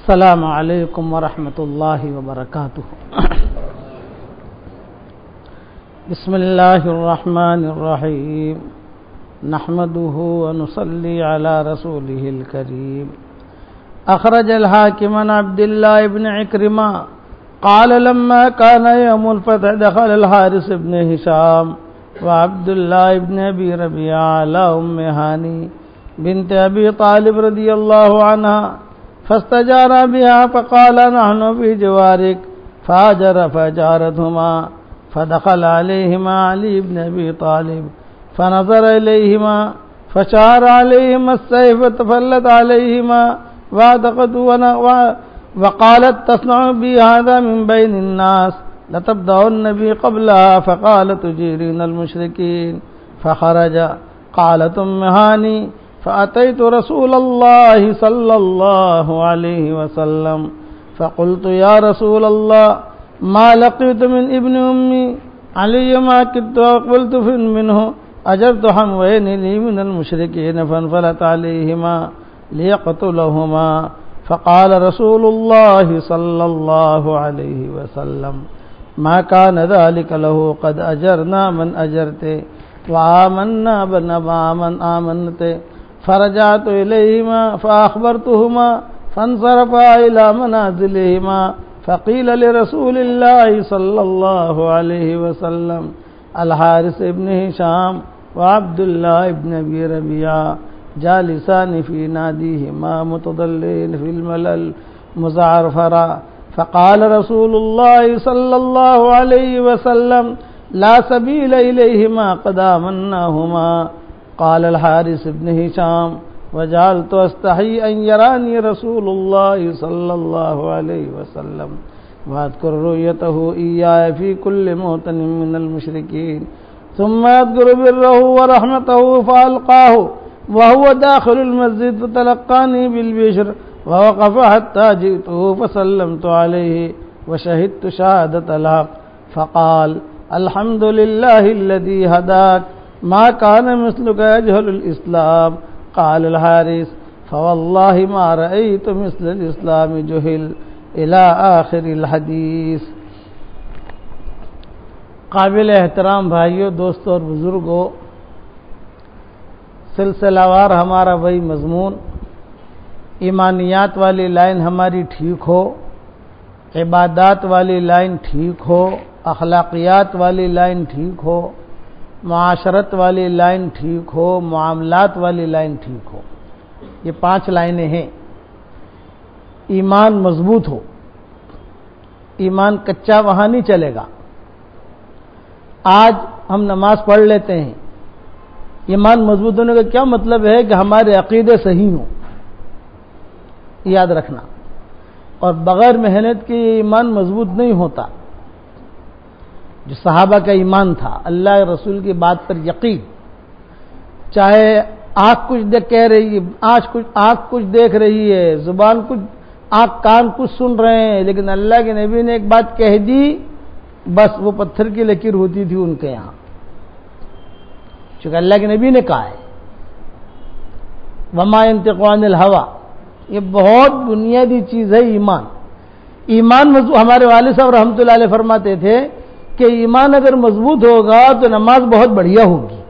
السلام علیکم ورحمۃ اللہ وبرکاتہ۔ بسم اللہ الرحمن الرحیم، نحمده ونصلی علی رسولہ الکریم۔ اخرج الحاکم عن عبد اللہ بن عکرمہ قال لما كان يوم الفتح دخل الحارث بن هشام وعبد الله بن ابي ربيعة على ام هاني بنت ابي طالب رضي الله عنها فاستجار بها فقال نحن في جوارك فهاجر فجارتهما فدخل عليهما علي بن ابي طالب فنظر اليهما فشار عليهما السيف فلت عليهما واعتقدوا وقالت تصنع بي هذا من بين الناس لتبدأن بي قبلها فقال تجيرين المشركين فخرج. قالت ام هاني فأتيت رسول الله صلى الله عليه وسلم فقلت يا رسول الله ما لقيت من ابن أمي علي ما كدت وقبلت منه أجرت حموين لي من المشركين فانفلت عليهما ليقتلهما فقال رسول الله صلى الله عليه وسلم ما كان ذلك له قد أجرنا من أجرت وآمنا من آمنت. فرجعت إليهما فأخبرتهما فانصرفا إلى منازلهما فقيل لرسول الله صلى الله عليه وسلم الحارث بن هشام وعبد الله بن أبي ربيعة جالسان في ناديهما متضلين في الملل مزعرفرا. فقال رسول الله صلى الله عليه وسلم لا سبيل إليهما قد آمناهما. قال الحارث بن هشام وجعلت أستحي أن يراني رسول الله صلى الله عليه وسلم واذكر رؤيته إياي في كل موطن من المشركين ثم يذكر بره ورحمته فألقاه وهو داخل المسجد فتلقاني بالبشر ووقف حتى جئته فسلمت عليه وشهدت شهادة الحق فقال الحمد لله الذي هداك ما كان مثلك يجهل الإسلام. قال الحارث فوالله ما رأيت مثل الإسلام جهل إلى آخر الحديث. قابل احترام بھائیوں، دوستوں اور بزرگوں، سلسلہ وار ہمارا وہی مضمون، ایمانیات والی لائن ہماری ٹھیک ہو، عبادات والی لائن ٹھیک ہو، اخلاقیات والی لائن ٹھیک ہو، معاشرت والی لائن ٹھیک ہو، معاملات والی لائن ٹھیک ہو. یہ 5 لائنیں ہیں. ایمان مضبوط ہو، ایمان کچا وہاں نہیں چلے گا. آج ہم نماز پڑھ لیتے ہیں، ایمان مضبوط ہونے کا کیا مطلب ہے کہ ہمارے عقیدے صحیح ہوں، یاد رکھنا. اور بغیر محنت کے ایمان مضبوط نہیں ہوتا. جو صحابہ کا ایمان تھا، اللہ رسول کی بات پر یقین، چاہے آنکھ کچھ کہہ رہی ہے، آنکھ کچھ دیکھ رہی ہے، زبان کچھ، آنکھ کان کچھ سن رہے ہیں، لیکن اللہ کے نبی نے ایک بات کہہ دی، بس وہ پتھر کی لکیر ہوتی تھی ان کے یہاں، چونکہ اللہ کے نبی نے کہا ہے وما ينطق عن الهوى. یہ بہت بنیادی چیز ہے ایمان. ایمان مضبوط، ہمارے والد صاحب رحمۃ اللہ علیہ فرماتے تھے کہ ایمان اگر مضبوط ہوگا تو نماز بہت بڑھیا ہوگی،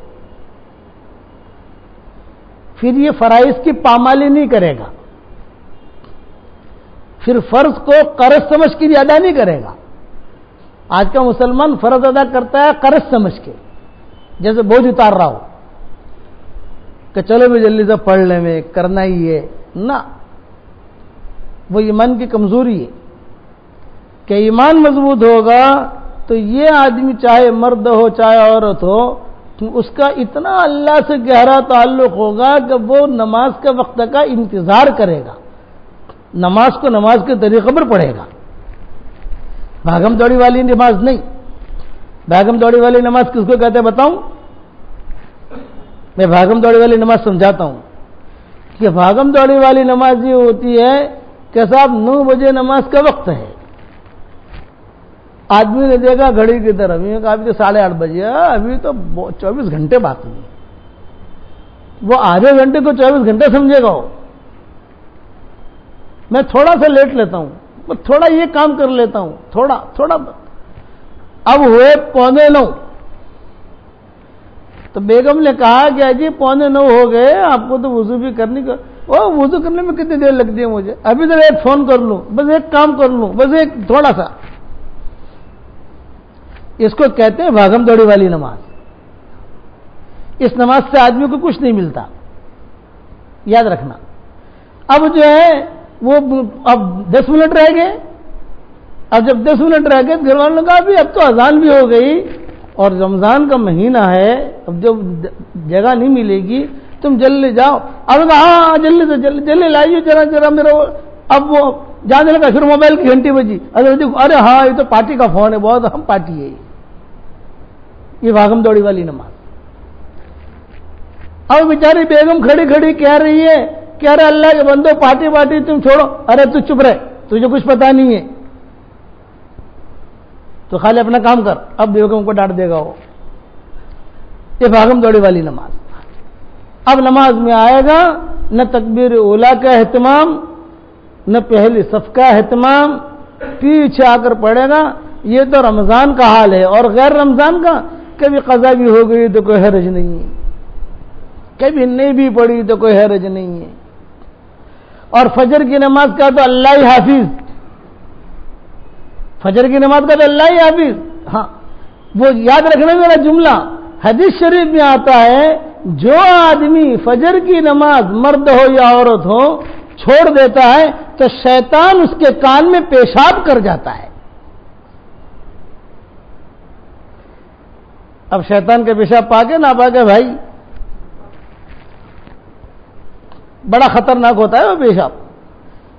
پھر یہ فرائض کی پامالی نہیں کرے گا، پھر فرض کو قرض سمجھ کے بھی ادا نہیں کرے گا. آج کا مسلمان فرض ادا کرتا ہے قرض سمجھ کے، جیسے بوجھ اتار رہا ہو کہ چلو بھی جلدی سے پڑھ لیں، میں کرنا ہی ہے نا. وہ ایمان کی کمزوری ہے کہ ایمان مضبوط ہوگا تو یہ آدمی چاہے مرد ہو چاہے عورت ہو، اس کا اتنا اللہ سے گہرا تعلق ہوگا کہ وہ نماز کے وقت کا انتظار کرے گا، نماز کو نماز کے طریقے پر پڑھے گا. بھاگم دوڑی والی نماز نہیں. بھاگم دوڑی والی نماز کس کو کہتے ہیں بتاؤں؟ میں بھاگم دوڑی والی نماز سمجھاتا ہوں کہ بھاگم دوڑی والی نماز یہ ہوتی ہے کہ صاحب 9 بجے نماز کا وقت ہے، آدمی نے دیکھا گھڑی کی طرف، ابھی تو 8:30 بجے، ابھی تو 24 گھنٹے باقی ہیں. وہ آدھے گھنٹے کو 24 گھنٹے سمجھے گا. میں تھوڑا سا لیٹ لیتا ہوں، میں تھوڑا یہ کام کر لیتا ہوں، تھوڑا تھوڑا۔ اب ہوئے 8:45، تو بیگم نے کہا کہ اجی 8:45 ہو گئے، آپ کو تو وضو بھی کرنے کا، وضو کرنے میں کتنی دیر لگتی ہے مجھے، ابھی تو ایک فون کر لوں، بس ایک کام کر لوں، بس ایک تھوڑا سا۔ اس کو کہتے ہیں بھاگم دوڑی والی نماز۔ اس نماز سے آدمی کو کچھ نہیں ملتا، یاد رکھنا۔ اب جو ہے وہ اب 10 منٹ رہ گئے، اب جب 10 منٹ رہ گئے گھر والوں نے کہا ابھی اب تو اذان بھی ہو گئی اور رمضان کا مہینہ ہے، اب جو جگہ نہیں ملے گی تم جلدی جاؤ۔ اب کہا ہاں جلدی سے جلدی لائیے ذرا میرا۔ اب وہ جانے لگا، پھر موبائل کی گھنٹی بجی، ارے ہاں یہ تو پارٹی کا فون ہے، بہت اہم پارٹی ہے یہ بھاگم دوڑی والی نماز۔ اب بیچاری بیگم کھڑی کھڑی کہہ رہی ہے کہ ارے اللہ کے بندو پارٹی تم چھوڑو، ارے تو چپ رہے، تجھے کچھ پتا نہیں ہے، تو خالی اپنا کام کر۔ اب بیگم کو ڈانٹ دے گا وہ۔ یہ بھاگم دوڑی والی نماز۔ اب نماز میں آئے گا نہ تکبیر اولا کا اہتمام، نہ پہلی صف کا اہتمام، پیچھے آ کر پڑے گا۔ یہ تو رمضان کا حال ہے، اور غیر رمضان کا کبھی قضا بھی ہو گئی تو کوئی حرج نہیں ہے، کبھی نہیں بھی پڑی تو کوئی حرج نہیں ہے۔ اور فجر کی نماز کا تو اللہ ہی حافظ، فجر کی نماز کا تو اللہ ہی حافظ۔ ہاں وہ یاد رکھنا میرا جملہ، حدیث شریف میں آتا ہے جو آدمی فجر کی نماز مرد ہو یا عورت ہو چھوڑ دیتا ہے تو شیطان اس کے کان میں پیشاب کر جاتا ہے۔ اب شیطان کے پیشاب پاکے نہ پاکے بھائی، بڑا خطرناک ہوتا ہے وہ پیشاب۔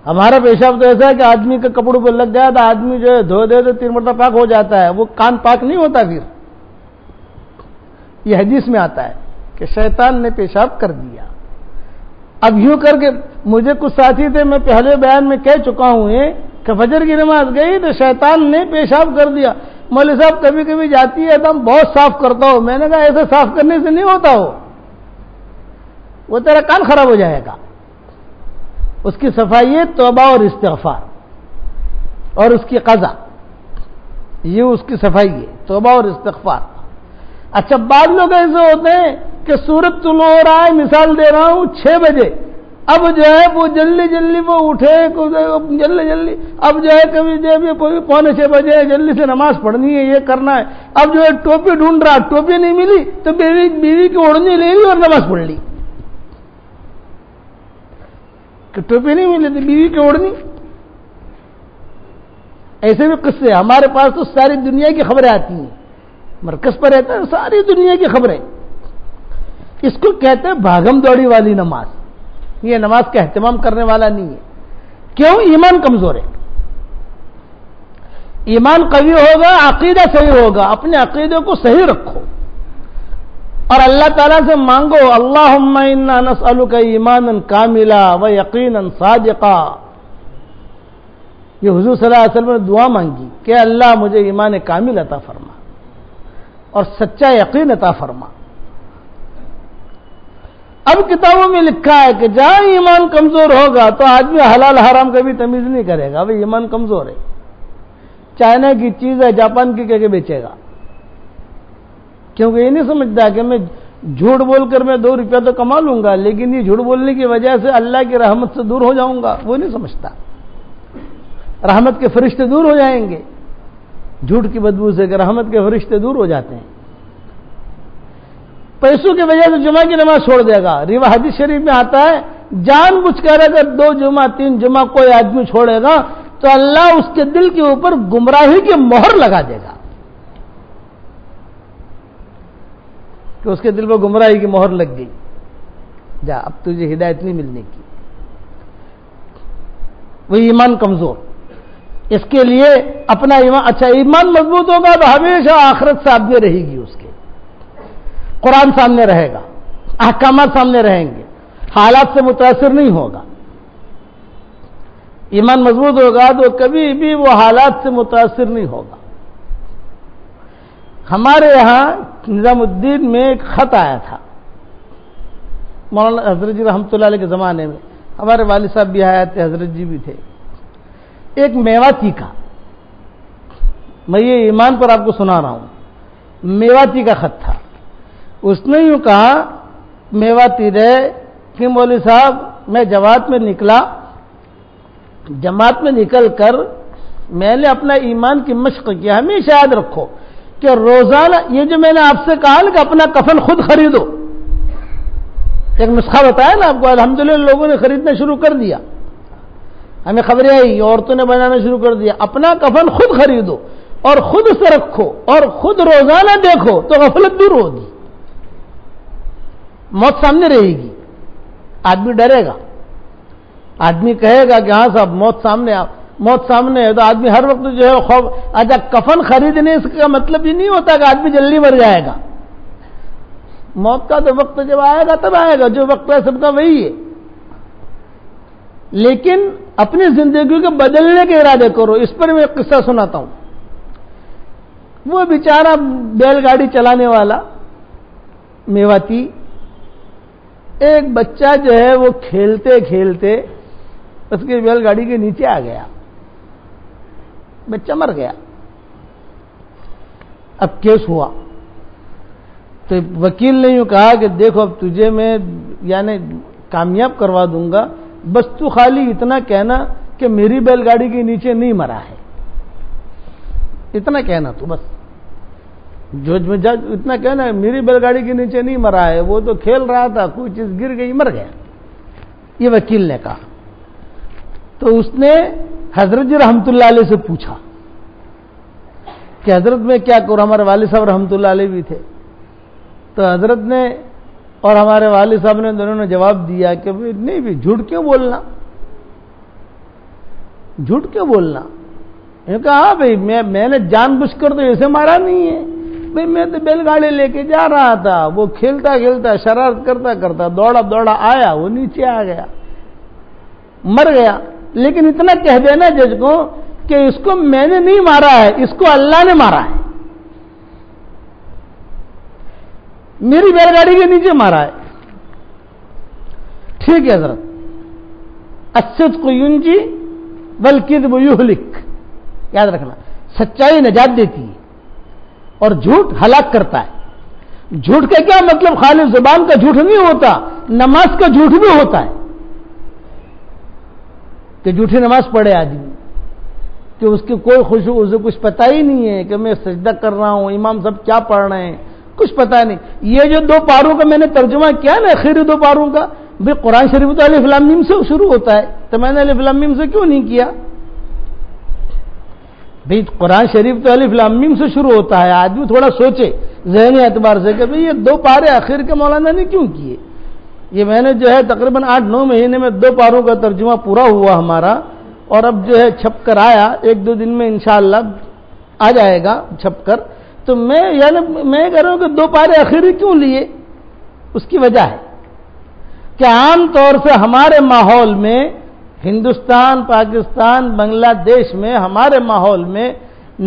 ہمارا پیشاب تو ایسا ہے کہ آدمی کے کپڑوں پر لگ گیا تو آدمی جو ہے دھو دے تو 3 مرتبہ پاک ہو جاتا ہے، وہ کان پاک نہیں ہوتا پھر۔ یہ حدیث میں آتا ہے کہ شیطان نے پیشاب کر دیا۔ اب یوں کر کے مجھے کچھ ساتھی تھے، میں پہلے بیان میں کہہ چکا ہوں کہ فجر کی نماز گئی تو شیطان نے پیشاب کر دیا۔ مولوی صاحب کبھی کبھی جاتی ہے تو ہم بہت صاف کرتا ہوں، میں نے کہا ایسے صاف کرنے سے نہیں ہوتا ہو، وہ تیرا کان خراب ہو جائے گا۔ اس کی صفائی ہے توبہ اور استغفار اور اس کی قضا، یہ اس کی صفائی ہے توبہ اور استغفار۔ اچھا بعض لوگ ایسے ہوتے ہیں کہ سورج طلوع ہو رہا ہے، مثال دے رہا ہوں 6 بجے، اب جو ہے وہ جلدی جلدی وہ اٹھے جلدی، اب جو ہے کبھی جو ہے 5:45 بجے جلدی سے نماز پڑھنی ہے، یہ کرنا ہے۔ اب جو ہے ٹوپی ڈھونڈ رہا، ٹوپی نہیں ملی تو بیوی کی اوڑھنی لے لی اور نماز پڑھ لی، کہ ٹوپی نہیں ملی تو بیوی کی اوڑھنی۔ ایسے بھی قصے ہمارے پاس تو ساری دنیا کی خبریں آتی ہیں، مرکز پر رہتا ہے ساری دنیا کی خبریں۔ اس کو کہتے ہیں بھاگم دوڑی والی نماز۔ یہ نماز کا اہتمام کرنے والا نہیں ہے۔ کیوں؟ ایمان کمزور ہے۔ ایمان قوی ہوگا، عقیدہ صحیح ہوگا، اپنے عقیدے کو صحیح رکھو اور اللہ تعالیٰ سے مانگو اللہم انا نسألک ایمانا کاملا و یقینا صادقا۔ یہ حضور صلی اللہ علیہ وسلم نے دعا مانگی کہ اللہ مجھے ایمان کامل عطا فرما اور سچا یقین عطا فرما۔ اب کتابوں میں لکھا ہے کہ جہاں ایمان کمزور ہوگا تو آدمی حلال حرام کا بھی تمیز نہیں کرے گا، بھائی ایمان کمزور ہے، چائنا کی چیز ہے جاپان کی کہہ کے بیچے گا، کیونکہ یہ نہیں سمجھتا کہ میں جھوٹ بول کر میں 2 روپیہ تو کما لوں گا، لیکن یہ جھوٹ بولنے کی وجہ سے اللہ کی رحمت سے دور ہو جاؤں گا، وہ نہیں سمجھتا۔ رحمت کے فرشتے دور ہو جائیں گے جھوٹ کی بدبو سے، کہ رحمت کے فرشتے دور ہو جاتے ہیں۔ پیسوں کی وجہ سے جمعہ کی نماز چھوڑ دے گا، حدیث شریف میں آتا ہے جان بوجھ کر اگر 2 جمعہ 3 جمعہ کوئی آدمی چھوڑے گا تو اللہ اس کے دل کے اوپر گمراہی کی مہر لگا دے گا، کہ اس کے دل پر گمراہی کی مہر لگ گئی، جا اب تجھے ہدایت نہیں ملنے کی۔ وہ ایمان کمزور، اس کے لیے اپنا ایمان اچھا ایمان مضبوط ہوگا تو ہمیشہ آخرت سامنے رہے گی، اس کے قرآن سامنے رہے گا، احکامات سامنے رہیں گے، حالات سے متاثر نہیں ہوگا۔ ایمان مضبوط ہوگا تو کبھی بھی وہ حالات سے متاثر نہیں ہوگا۔ ہمارے یہاں نظام الدین میں ایک خط آیا تھا مولانا حضرت جی رحمۃ اللہ علیہ کے زمانے میں، ہمارے والد صاحب بھی آئے تھے، حضرت جی بھی تھے، ایک میواتی کا، میں یہ ایمان پر آپ کو سنا رہا ہوں، میواتی کا خط تھا. اس نے یوں کہا، میواتی رہے کہ مولوی صاحب میں جماعت میں نکلا، جماعت میں نکل کر میں نے اپنا ایمان کی مشق کیا. ہمیشہ یاد رکھو کہ روزانہ یہ جو میں نے آپ سے کہا نا کہ اپنا کفن خود خریدو، ایک نسخہ بتایا نا آپ کو، الحمدللہ لوگوں نے خریدنا شروع کر دیا، ہمیں خبریں آئی عورتوں نے بنانا شروع کر دیا. اپنا کفن خود خریدو اور خود سے رکھو اور خود روزانہ دیکھو تو غفلت دور ہوگی. موت سامنے رہے گی، آدمی ڈرے گا، آدمی کہے گا کہ ہاں صاحب موت سامنے ہے، تو آدمی ہر وقت جو ہے خوف. اچھا کفن خریدنے اس کا مطلب یہ نہیں ہوتا کہ آدمی جلدی مر جائے گا. موت کا تو وقت جب آئے گا تب آئے گا، جو وقت ہے سب کا وہی ہے. لیکن اپنی زندگی کو بدلنے کے ارادے کرو. اس پر میں ایک قصہ سناتا ہوں. وہ بیچارہ بیل گاڑی چلانے والا میواتی، ایک بچہ جو ہے وہ کھیلتے کھیلتے اس کی بیل گاڑی کے نیچے آ گیا، بچہ مر گیا. اب کیس ہوا تو وکیل نے یوں کہا کہ دیکھو اب تجھے میں یعنی کامیاب کروا دوں گا، بس تو خالی اتنا کہنا کہ میری بیل گاڑی کے نیچے نہیں مرا ہے، اتنا کہنا تو بس. جو اتنا کہنا میری بیل گاڑی کے نیچے نہیں مرا ہے، وہ تو کھیل رہا تھا، کوئی چیز گر گئی مر گیا. یہ وکیل نے کہا. تو اس نے حضرت جی رحمت اللہ علیہ سے پوچھا کہ حضرت میں کیا کروں، ہمارے والد صاحب رحمت اللہ علیہ بھی تھے. تو حضرت نے اور ہمارے والد صاحب نے دونوں نے جواب دیا کہ نہیں بھی جھوٹ کیوں بولنا، جھوٹ کیوں بولنا. یہ کہا ہاں بھائی میں نے جان بوجھ کر تو ایسے مارا نہیں ہے بھائی، میں تو بیل گاڑی لے کے جا رہا تھا، وہ کھیلتا کھیلتا شرارت کرتا کرتا دوڑا آیا، وہ نیچے آ گیا مر گیا. لیکن اتنا کہہ دینا جج کو کہ اس کو میں نے نہیں مارا ہے، اس کو اللہ نے مارا ہے، میری بیل گاڑی کے نیچے مارا ہے. ٹھیک ہے حضرت. الصدق ینجی والکذب یہلک، یاد رکھنا سچائی نجات دیتی ہے اور جھوٹ ہلاک کرتا ہے. جھوٹ کا کیا مطلب خالی زبان کا جھوٹ نہیں ہوتا، نماز کا جھوٹ بھی ہوتا ہے کہ جھوٹی نماز پڑھے آدمی کہ اس کی کوئی خوشبو، اسے کچھ پتہ ہی نہیں ہے کہ میں سجدہ کر رہا ہوں، امام صاحب کیا پڑھ رہے ہیں، کچھ پتہ نہیں. یہ جو 2 پاروں کا میں نے ترجمہ کیا نا، آخری 2 پاروں کا، بھائی قرآن شریف تو الف لام میم سے شروع ہوتا ہے، تو میں نے الف لام میم سے کیوں نہیں کیا؟ بھائی قرآن شریف تو الف لام میم سے شروع ہوتا ہے. آدمی تھوڑا سوچے ذہنی اعتبار سے کہ بھئی یہ 2 پارے آخر کے مولانا نے کیوں کیے. یہ میں نے جو ہے تقریباً 8-9 مہینے میں 2 پاروں کا ترجمہ پورا ہوا ہمارا، اور اب جو ہے چھپ کر آیا، 1-2 دن میں انشاءاللہ آ جائے گا چھپ کر. تو میں کہہ رہا ہوں کہ 2 پارے آخری کیوں لیے؟ اس کی وجہ ہے کہ عام طور سے ہمارے ماحول میں، ہندوستان، پاکستان، بنگلہ دیش میں، ہمارے ماحول میں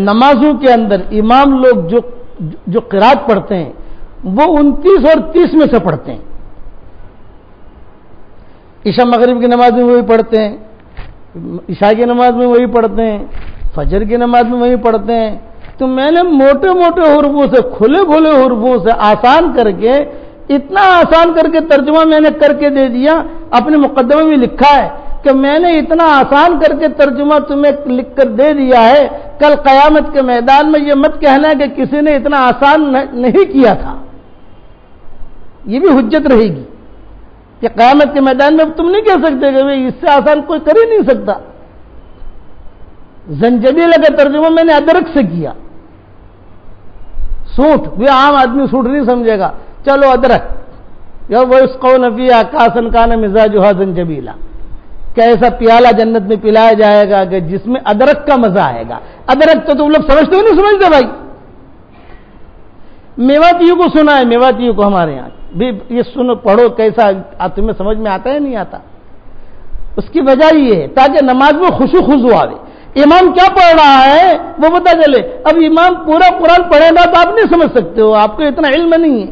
نمازوں کے اندر امام لوگ جو قرات پڑھتے ہیں وہ 29 اور 30 میں سے پڑھتے ہیں. عشاء مغرب کی نماز میں وہی پڑھتے ہیں، عشاء کی نماز میں وہی پڑھتے ہیں، فجر کی نماز میں وہی پڑھتے ہیں. تو میں نے موٹے موٹے حروفوں سے، کھلے کھلے حروفوں سے آسان کر کے، اتنا آسان کر کے ترجمہ میں نے کر کے دے دیا. اپنے مقدمے میں لکھا ہے کہ میں نے اتنا آسان کر کے ترجمہ تمہیں لکھ کر دے دیا ہے، کل قیامت کے میدان میں یہ مت کہنا کہ کسی نے اتنا آسان نہیں کیا تھا. یہ بھی حجت رہے گی کہ قیامت کے میدان میں تم نہیں کہہ سکتے کہ اس سے آسان کوئی کر ہی نہیں سکتا. زنجبیل کا ترجمہ میں نے ادرک سے کیا. سونٹ بھی عام آدمی سونٹ نہیں سمجھے گا، چلو ادرک، یا وہ اس قول فیہا کاسن کان مزاجھا زنجبیلا، کہ ایسا پیالہ جنت میں پلایا جائے گا کہ جس میں ادرک کا مزہ آئے گا. ادرک تو تم لوگ سمجھتے ہو نہیں سمجھتے بھائی؟ میواتیوں کو سنا ہے، میواتیوں کو ہمارے یہاں بھی یہ سنو پڑھو، کیسا تمہیں سمجھ میں آتا ہے نہیں آتا. اس کی وجہ یہ ہے تاکہ نماز میں خشوع خضوع آئے. امام کیا پڑھ رہا ہے وہ پتہ چلے. اب امام پورا قرآن پڑھے گا تو آپ نہیں سمجھ سکتے ہو، آپ کو اتنا علم نہیں ہے.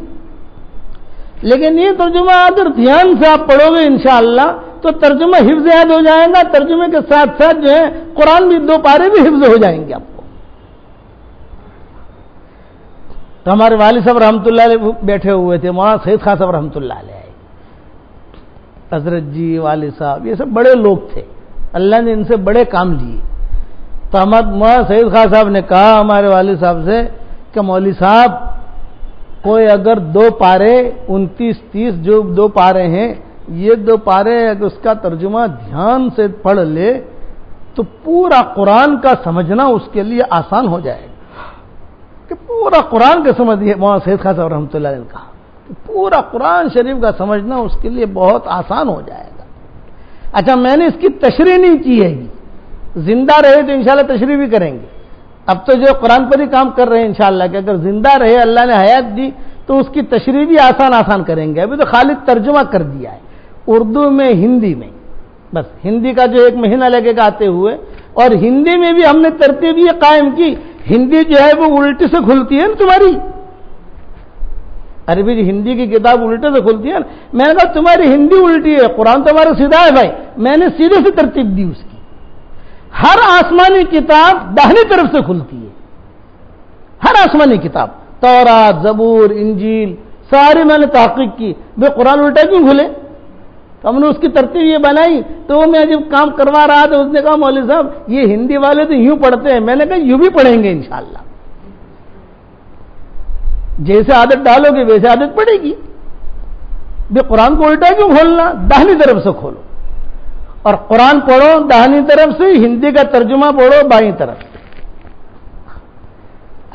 لیکن یہ ترجمہ اگر دھیان سے آپ پڑھو گے انشاءاللہ تو ترجمہ حفظ یاد ہو جائے گا، ترجمے کے ساتھ ساتھ جو ہے قرآن بھی 2 پارے بھی حفظ ہو جائیں گے آپ کو۔ تو ہمارے والد صاحب رحمۃ اللہ علیہ بیٹھے ہوئے تھے، مولانا سید خان صاحب رحمۃ اللہ علیہ، حضرت جی، والد صاحب، یہ سب بڑے لوگ تھے، اللہ نے ان سے بڑے کام لیے۔ تو مولانا سید خان صاحب نے کہا ہمارے والد صاحب سے کہ مولوی صاحب کوئی اگر 2 پارے 29-30 جو 2 پارے ہیں، یہ 2 پارے اگر اس کا ترجمہ دھیان سے پڑھ لے تو پورا قرآن کا سمجھنا اس کے لیے آسان ہو جائے گا، کہ پورا قرآن کا سمجھیے۔ مولانا سید خان صاحب رحمۃ اللہ علیہ نے کہا کہ پورا قرآن شریف کا سمجھنا اس کے لیے بہت آسان ہو جائے گا۔ اچھا، میں نے اس کی تشریح نہیں کی ہے، زندہ رہے تو انشاءاللہ تشریح بھی کریں گے۔ اب تو جو قرآن پر ہی کام کر رہے ہیں انشاءاللہ کہ اگر زندہ رہے، اللہ نے حیات دی تو اس کی تشریح بھی آسان کریں گے۔ ابھی تو خالد ترجمہ کر دیا ہے، اردو میں، ہندی میں، بس ہندی کا جو 1 مہینہ لگے گا آتے ہوئے، اور ہندی میں بھی ہم نے ترتیب یہ قائم کی، ہندی جو ہے وہ الٹے سے کھلتی ہے نا تمہاری، عربی جو ہندی کی کتاب الٹے سے کھلتی ہے نا، میں نے کہا تمہاری ہندی الٹی ہے، قرآن تمہارا سیدھا ہے بھائی، میں نے سیدھے سے ترتیب دی اس کی۔ ہر آسمانی کتاب داہنی طرف سے کھلتی ہے، ہر آسمانی کتاب، تورات، زبور، انجیل، ساری میں نے تحقیق کی، بھائی قرآن الٹا کیوں کھلے؟ تو ہم نے اس کی ترتیب یہ بنائی۔ تو وہ میں جب کام کروا رہا تھا اس نے کہا مولوی صاحب یہ ہندی والے تو یوں پڑھتے ہیں، میں نے کہا یوں بھی پڑھیں گے انشاءاللہ، جیسے عادت ڈالو گے ویسے عادت پڑے گی۔ بھائی قرآن کو الٹا کیوں کھولنا؟ داہنی طرف سے کھولو، اور قرآن پڑھو داہنی طرف سے، ہندی کا ترجمہ پڑھو بائیں طرف سے۔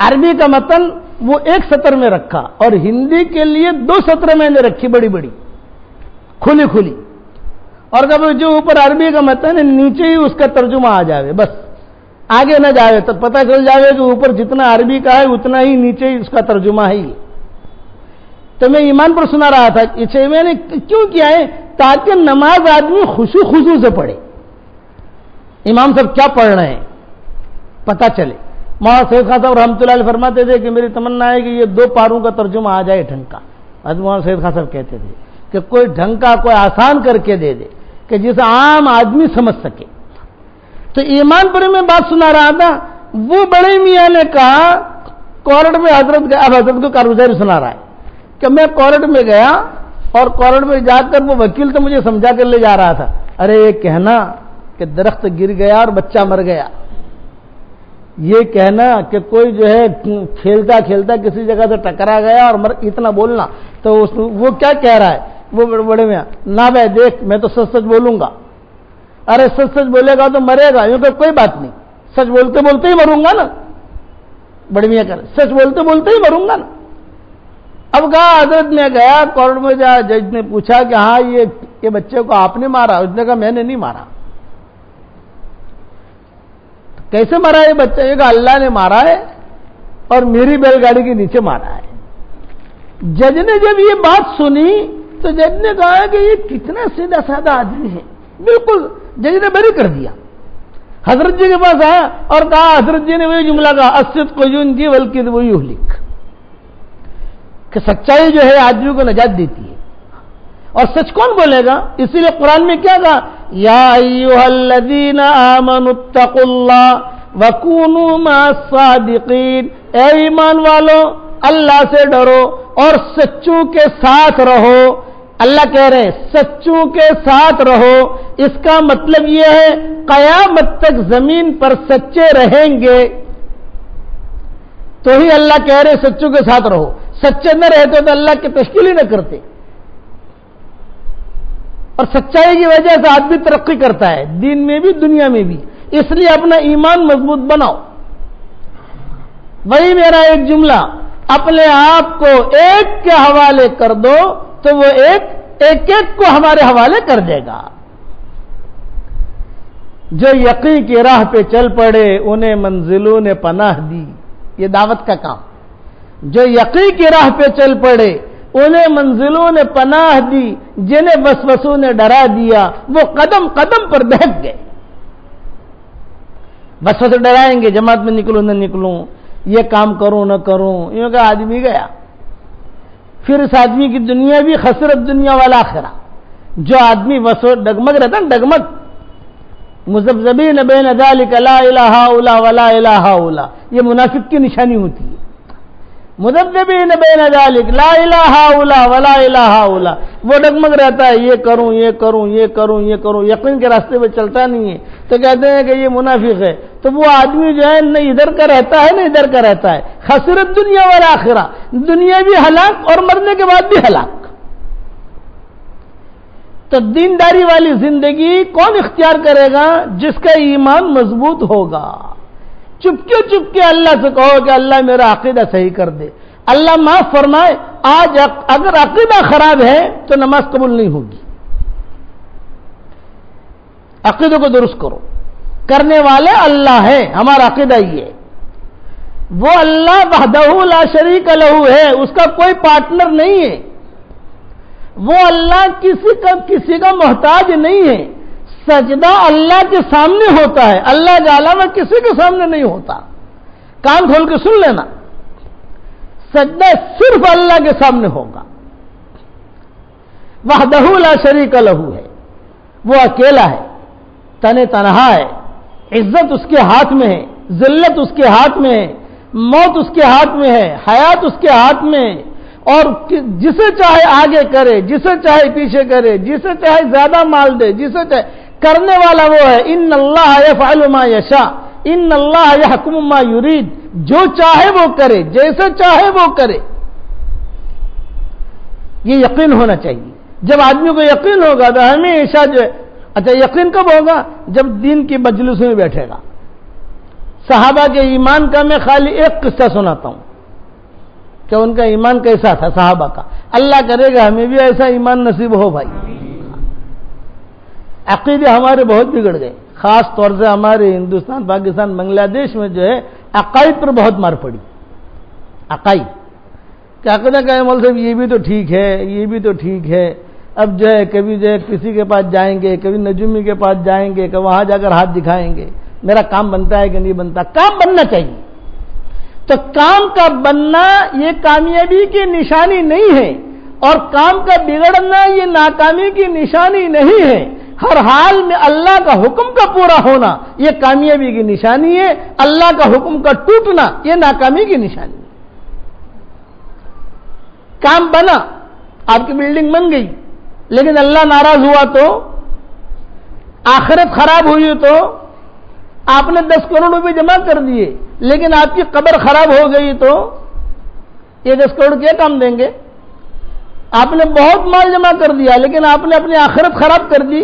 عربی کا متن وہ 1 سطر میں رکھا، اور ہندی کے لیے 2 سطر میں نے رکھی، بڑی بڑی کھلی، اور جب جو اوپر عربی کا متن ہے نیچے ہی اس کا ترجمہ آ جائے، بس آگے نہ جائے، تو پتہ چل جائے کہ اوپر جتنا عربی کا ہے اتنا ہی نیچے ہی اس کا ترجمہ ہے۔ تو میں ایمان پر سنا رہا تھا، اسے میں نے کیوں کیا ہے؟ تاکہ نماز آدمی خضوع سے پڑھے، امام صاحب کیا پڑھ رہے ہیں پتہ چلے۔ مولانا سید خان صاحب رحمۃ اللہ علیہ فرماتے تھے کہ میری تمنا ہے کہ یہ 2 پاروں کا ترجمہ آ جائے ڈھنگ کا۔ مولانا سید خان صاحب کہتے تھے کہ کوئی ڈھنگ کا کوئی آسان کر کے دے دے کہ جسے عام آدمی سمجھ سکے۔ تو ایمان پر میں بات سنا رہا تھا، وہ بڑے میاں نے کہا کورٹ میں حضرت گیا، اب حضرت کو کارگزاری سنا رہا ہے کہ میں کورٹ میں گیا، اور کورٹ میں جا کر وہ وکیل تو مجھے سمجھا کر لے جا رہا تھا، ارے یہ کہنا کہ درخت گر گیا اور بچہ مر گیا، یہ کہنا کہ کوئی جو ہے کھیلتا کھیلتا کسی جگہ سے ٹکرا گیا اور اتنا بولنا، تو وہ کیا کہہ رہا ہے وہ بڑے میاں؟ نہ بھائی دیکھ میں تو سچ سچ بولوں گا۔ ارے سچ بولے گا تو مرے گا، یوں کہ کوئی بات نہیں، سچ بولتے بولتے ہی مروں گا نا، بڑے میاں کہہ رہے سچ بولتے بولتے ہی مروں گا نا۔ اب کہا حضرت میں گیا کورٹ میں، جا جج نے پوچھا کہ ہاں یہ بچے کو آپ نے مارا؟ اس نے کہا میں نے نہیں مارا۔ کیسے مارا یہ بچہ؟ یہ کہا اللہ نے مارا ہے اور میری بیل گاڑی کے نیچے مارا ہے۔ جج نے جب یہ بات سنی تو جج نے کہا کہ یہ کتنا سیدھا سادہ آدمی ہے، بالکل جج نے بری کر دیا۔ حضرت جی کے پاس آیا اور کہا، حضرت جی نے وہی جملہ کہا، الصدق ینجی والکذب یہلک، کہ سچائی جو ہے آدمی کو نجات دیتی ہے، اور سچ کون بولے گا؟ اسی لیے قرآن میں کیا کہا، یا ایھا الذین آمنوا اتقوا اللہ وکونوا مع الصادقین، اے ایمان والو اللہ سے ڈرو اور سچوں کے ساتھ رہو۔ اللہ کہہ رہے ہیں سچوں کے ساتھ رہو، اس کا مطلب یہ ہے قیامت تک زمین پر سچے رہیں گے، تو ہی اللہ کہہ رہے سچوں کے ساتھ رہو۔ سچے نہ رہتے تو اللہ کی تشکیل ہی نہ کرتے، اور سچائی کی وجہ سے آدمی ترقی کرتا ہے، دین میں بھی دنیا میں بھی، اس لیے اپنا ایمان مضبوط بناؤ۔ وہی میرا ایک جملہ، اپنے آپ کو ایک کے حوالے کر دو تو وہ ایک کو ہمارے حوالے کر دے گا۔ جو یقین کی راہ پہ چل پڑے انہیں منزلوں نے پناہ دی، یہ دعوت کا کام۔ جو یقین کی راہ پہ چل پڑے انہیں منزلوں نے پناہ دی، جنہیں وسوسوں نے ڈرا دیا وہ قدم قدم پر بہک گئے۔ وسوسے ڈرائیں گے، جماعت میں نکلوں نہ نکلوں، یہ کام کروں نہ کروں، یوں کہ آدمی گیا، پھر اس آدمی کی دنیا بھی خسرت دنیا والا آخرہ، جو آدمی وسو ڈگمگ رہتا ہے ڈگمگ، مذبذبین بین ذالک لا الہ الا ولا الہ الا، یہ منافق کی نشانی ہوتی ہے. مذبذبین بین ذالک لا الہ الا ولا الہ الا، وہ ڈگمگ رہتا ہے یہ کروں یہ کروں یہ کروں یہ کروں، یقین کے راستے پہ چلتا نہیں ہے، تو کہتے ہیں کہ یہ منافق ہے. تو وہ آدمی جو ہے نہ ادھر کا رہتا ہے نہ ادھر کا رہتا ہے. خسرت دنیا والآخرہ، دنیا بھی ہلاک اور مرنے کے بعد بھی ہلاک. تو دینداری والی زندگی کون اختیار کرے گا؟ جس کا ایمان مضبوط ہوگا. چپکے چپکے اللہ سے کہو کہ اللہ میرا عقیدہ صحیح کر دے، اللہ معاف فرمائے. آج اگر عقیدہ خراب ہے تو نماز قبول نہیں ہوگی. عقیدے کو درست کرو، کرنے والے اللہ ہے، ہمارا عقیدہ یہ ہے. وہ اللہ وحدہ لا شریک لہ ہے، اس کا کوئی پارٹنر نہیں ہے. وہ اللہ کسی کا محتاج نہیں ہے. سجدہ اللہ کے سامنے ہوتا ہے، اللہ کے علاوہ کسی کے سامنے نہیں ہوتا. کان کھول کے سن لینا، سجدہ صرف اللہ کے سامنے ہوگا. وحدہ لا شریک لہ ہے، وہ اکیلا ہے، تنہا ہے. عزت اس کے ہاتھ میں ہے، ذلت اس کے ہاتھ میں ہے، موت اس کے ہاتھ میں ہے، حیات اس کے ہاتھ میں ہے. اور جسے چاہے آگے کرے، جسے چاہے پیچھے کرے، جسے چاہے زیادہ مال دے، جسے چاہے، کرنے والا وہ ہے. ان اللہ یفعل ما یشاء، ان اللہ یحکم ما یرید. جو چاہے وہ کرے، جیسے چاہے وہ کرے. یہ یقین ہونا چاہیے. جب آدمی کو یقین ہوگا تو ہمیشہ جو ہے، اچھا یقین کب ہوگا؟ جب دین کی مجلسوں میں بیٹھے گا. صحابہ کے ایمان کا میں خالی ایک قصہ سناتا ہوں کہ ان کا ایمان کیسا تھا صحابہ کا. اللہ کرے گا ہمیں بھی ایسا ایمان نصیب ہو بھائی. عقیدے ہمارے بہت بگڑ گئے، خاص طور سے ہمارے ہندوستان، پاکستان، بنگلہ دیش میں جو ہے عقائد پر بہت مار پڑی. عقائد کہ عقیدہ کا عمل سے یہ بھی تو ٹھیک ہے، یہ بھی تو ٹھیک ہے. اب جو ہے کبھی جو ہے کسی کے پاس جائیں گے، کبھی نجومی کے پاس جائیں گے، کہ وہاں جا کر ہاتھ دکھائیں گے میرا کام بنتا ہے کہ نہیں بنتا. کام بننا چاہیے. تو کام کا بننا یہ کامیابی کی نشانی نہیں ہے، اور کام کا بگڑنا یہ ناکامی کی نشانی نہیں ہے. ہر حال میں اللہ کا حکم کا پورا ہونا یہ کامیابی کی نشانی ہے، اللہ کا حکم کا ٹوٹنا یہ ناکامی کی نشانی ہے. کام بنا، آپ کی بلڈنگ بن گئی، لیکن اللہ ناراض ہوا تو، آخرت خراب ہوئی تو، آپ نے 10 کروڑ روپے جمع کر دیے لیکن آپ کی قبر خراب ہو گئی تو یہ 10 کروڑ کیا کام دیں گے؟ آپ نے بہت مال جمع کر دیا لیکن آپ نے اپنی آخرت خراب کر دی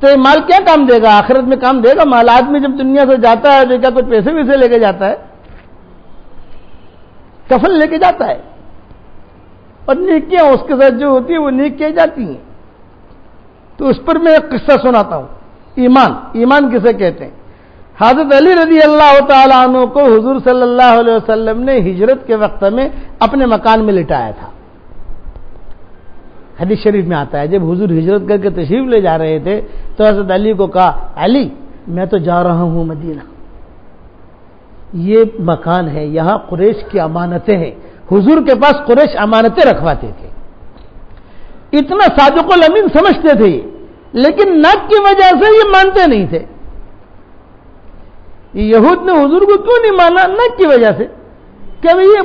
تو یہ مال کیا کام دے گا؟ آخرت میں کام دے گا مال؟ آدمی جب دنیا سے جاتا ہے تو کیا کچھ پیسے ویسے لے کے جاتا ہے؟ کفن لے کے جاتا ہے، اور نیکیاں اس کے ساتھ جو ہوتی ہیں وہ نیکیاں جاتی ہیں. تو اس پر میں ایک قصہ سناتا ہوں. ایمان کسے کہتے ہیں؟ حضرت علی رضی اللہ تعالیٰ عنہ کو حضور صلی اللہ علیہ وسلم نے ہجرت کے وقت میں اپنے مکان میں لٹایا تھا. حدیث شریف میں آتا ہے جب حضور ہجرت کر کے تشریف لے جا رہے تھے تو حضرت علی کو کہا، علی میں تو جا رہا ہوں مدینہ، یہ مکان ہے، یہاں قریش کی امانتیں ہیں. حضور کے پاس قریش امانتیں رکھواتے تھے. اتنا صادق الامین سمجھتے تھے، لیکن نک کی وجہ سے یہ مانتے نہیں تھے. یہود نے حضور کو کیوں نہیں مانا؟ نک کی وجہ سے کہ یہ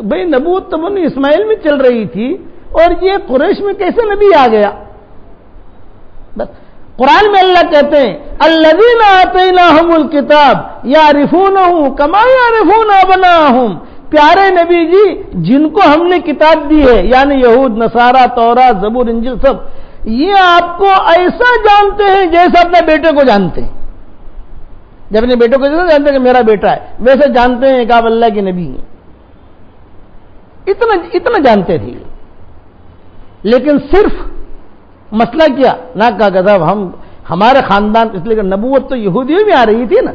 بھائی نبوت تو بنو اسماعیل میں چل رہی تھی اور یہ قریش میں کیسے نبی آ گیا؟ بس قرآن میں اللہ کہتے ہیں الذین آتیناہم الکتاب یعرفونہ کما یعرفون ابناءہم. پیارے نبی جی جن کو ہم نے کتاب دی ہے، یعنی یہود، نصارہ، تورات، زبور، انجیل، سب یہ آپ کو ایسا جانتے ہیں جیسا اپنے بیٹے کو جانتے ہیں. جب اپنے بیٹے کو جانتے ہیں کہ میرا بیٹا ہے، ویسے جانتے ہیں کہ آپ اللہ کے نبی ہیں. اتنا جانتے تھے. لیکن صرف مسئلہ کیا نہ کہا صاحب ہمارے خاندان، اس لیے کہ نبوت تو یہودیوں میں آ رہی تھی نا.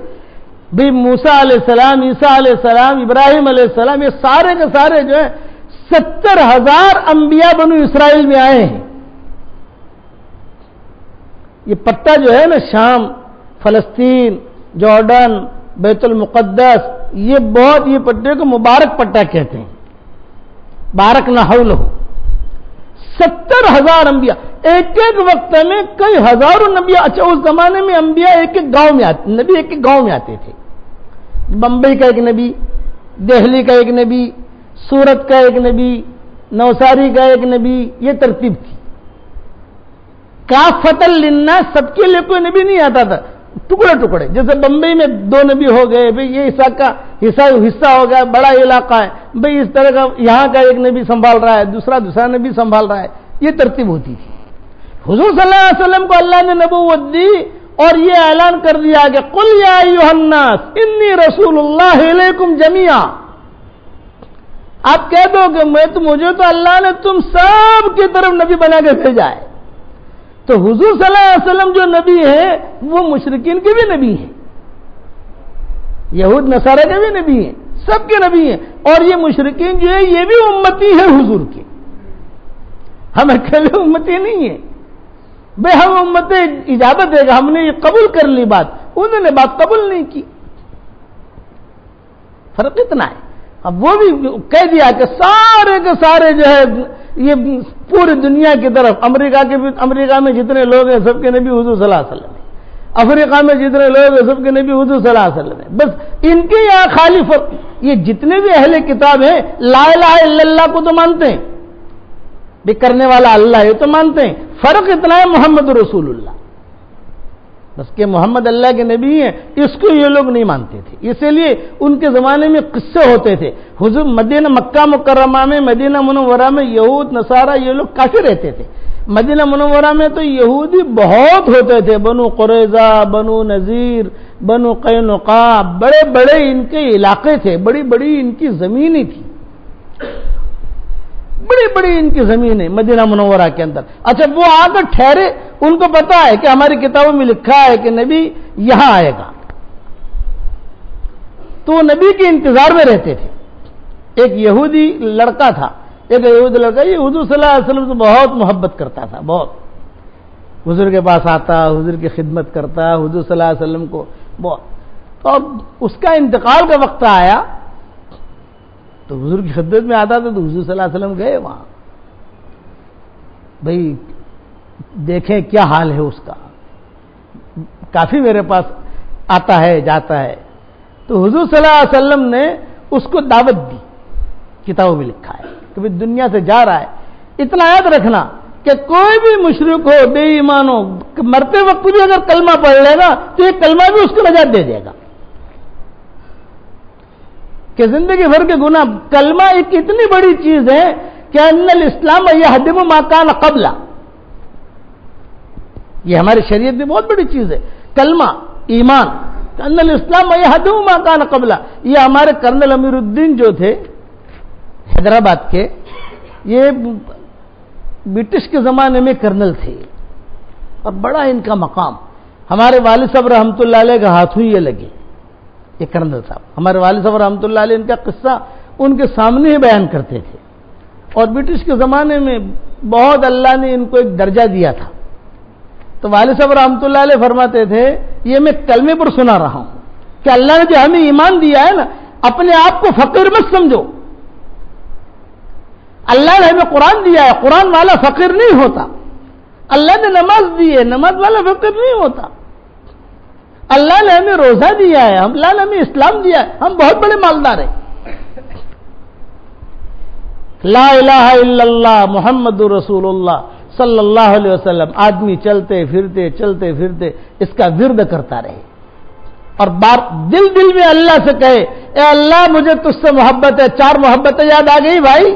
بھی موسیٰ علیہ السلام، عیسیٰ علیہ السلام، ابراہیم علیہ السلام، یہ سارے کے سارے جو ہیں 70,000 انبیاء بنو اسرائیل میں آئے ہیں. یہ پٹہ جو ہے نا شام، فلسطین، جارڈن، بیت المقدس، یہ پٹے کو مبارک پٹہ کہتے ہیں. بارک نہ حولہ، 70,000 انبیاء ایک ایک وقت میں کئی ہزاروں نبی. اچھا اس زمانے میں انبیاء ایک ایک گاؤں میں آتے, نبی ایک ایک گاؤں میں آتے تھے. بمبئی کا ایک نبی, دہلی کا ایک نبی, سورت کا ایک نبی, نوساری کا ایک نبی, یہ ترتیب تھی. کافۃ للناس, سب کے لیے کوئی نبی نہیں آتا تھا, ٹکڑے ٹکڑے. جیسے بمبئی میں 2 نبی ہو گئے, بھئی یہ حصہ ہو گیا, بڑا علاقہ ہے, بھئی اس طرح کا یہاں کا ایک نبی سنبھال رہا ہے, دوسرا نبی سنبھال رہا ہے, یہ ترتیب ہوتی تھی. حضور صلی اللہ علیہ وسلم کو اللہ نے نبوت دی اور یہ اعلان کر دیا کہ قل یا ایھا الناس انی رسول اللہ الیکم جمیعا. آپ کہہ دو کہ مجھے تو اللہ نے تم سب کی طرف نبی بنا کے بھیجا ہے. تو حضور صلی اللہ علیہ وسلم جو نبی ہیں وہ مشرکین کے بھی نبی ہیں, یہود نصارہ کے بھی نبی ہیں, سب کے نبی ہیں. اور یہ مشرکین جو ہے یہ بھی امتی ہے حضور کے, ہم اکیلے امتی نہیں ہیں. بھئی ہم امت اجابت دے گا, ہم نے یہ قبول کر لی بات, انہوں نے بات قبول نہیں کی. فرق اتنا ہے. اب وہ بھی کہہ دیا کہ سارے کے سارے جو ہے یہ پوری دنیا کی طرف, امریکہ میں جتنے لوگ ہیں سب کے نبی حضور صلی اللہ علیہ وسلم ہیں, افریقہ میں جتنے لوگ ہیں سب کے نبی حضور صلی اللہ علیہ وسلم ہیں. بس ان کے یہاں خالی فرق, یہ جتنے بھی اہل کتاب ہیں لا الہ الا اللہ کو تو مانتے ہیں, بھی کرنے والا اللہ ہے تو مانتے ہیں. فرق اتنا ہے محمد رسول اللہ, بس کہ محمد اللہ کے نبی ہیں, اس کو یہ لوگ نہیں مانتے تھے. اسی لیے ان کے زمانے میں قصے ہوتے تھے. حضور مکہ مکرمہ میں, مدینہ منورہ میں یہود نصارہ یہ لوگ کافی رہتے تھے. مدینہ منورہ میں تو یہودی بہت ہوتے تھے, بنو قریظہ, بنو نذیر, بنو قینقاع, بڑے بڑے ان کے علاقے تھے, بڑی بڑی ان کی زمینیں تھی, بڑی بڑی ان کی زمین ہے مدینہ منورہ کے اندر. اچھا وہ آ کر ٹھہرے, ان کو پتا ہے کہ ہماری کتابوں میں لکھا ہے کہ نبی یہاں آئے گا, تو وہ نبی کے انتظار میں رہتے تھے. ایک یہودی لڑکا تھا, یہ حضور صلی اللہ علیہ وسلم سے بہت محبت کرتا تھا, بہت حضور کے پاس آتا, حضور کی خدمت کرتا, حضور صلی اللہ علیہ وسلم کو بہت. تو اب اس کا انتقال کا وقت آیا تو حضور کی خدمت میں آتا تھا, تو حضور صلی اللہ علیہ وسلم گئے وہاں, بھئی دیکھیں کیا حال ہے اس کا, کافی میرے پاس آتا ہے جاتا ہے. تو حضور صلی اللہ علیہ وسلم نے اس کو دعوت دی, کتابوں میں لکھا ہے کہ بھئی دنیا سے جا رہا ہے. اتنا یاد رکھنا کہ کوئی بھی مشرک ہو, بے ایمان ہو, مرتے وقت بھی اگر کلمہ پڑھ لے گا تو یہ کلمہ بھی اس کو نجات دے دے گا, کہ زندگی بھر کے گناہ. کلمہ ایک اتنی بڑی چیز ہے کہ ان الاسلام یہدم ما کان قبلہ, یہ ہماری شریعت میں بہت بڑی چیز ہے کلمہ, ایمان. ان الاسلام یہدم ما کان قبلہ, یہ ہمارے کرنل امیر الدین جو تھے حیدرآباد کے, یہ برٹش کے زمانے میں کرنل تھے اور بڑا ان کا مقام. ہمارے والد صاحب رحمۃ اللہ علیہ کا ہاتھوں یہ لگے, یہ کرنل صاحب, ہمارے والد صاحب رحمۃ اللہ علیہ ان کا قصہ ان کے سامنے ہی بیان کرتے تھے. اور برٹش کے زمانے میں بہت اللہ نے ان کو ایک درجہ دیا تھا. تو والد صاحب رحمۃ اللہ علیہ فرماتے تھے, یہ میں کلمے پر سنا رہا ہوں کہ اللہ نے جو ہمیں ایمان دیا ہے نا, اپنے آپ کو فقیر مت سمجھو. اللہ نے ہمیں قرآن دیا ہے, قرآن والا فقیر نہیں ہوتا. اللہ نے نماز دی ہے, نماز والا فقیر نہیں ہوتا. اللہ نے ہمیں روزہ دیا ہے, اللہ نے ہمیں اسلام دیا ہے, ہم بہت بڑے مالدار ہیں. لا الہ الا اللہ محمد رسول اللہ صلی اللہ علیہ وسلم. آدمی چلتے پھرتے اس کا ورد کرتا رہے اور دل میں اللہ سے کہے, اے اللہ مجھے تجھ سے محبت ہے. 4 محبتیں یاد آ گئی بھائی,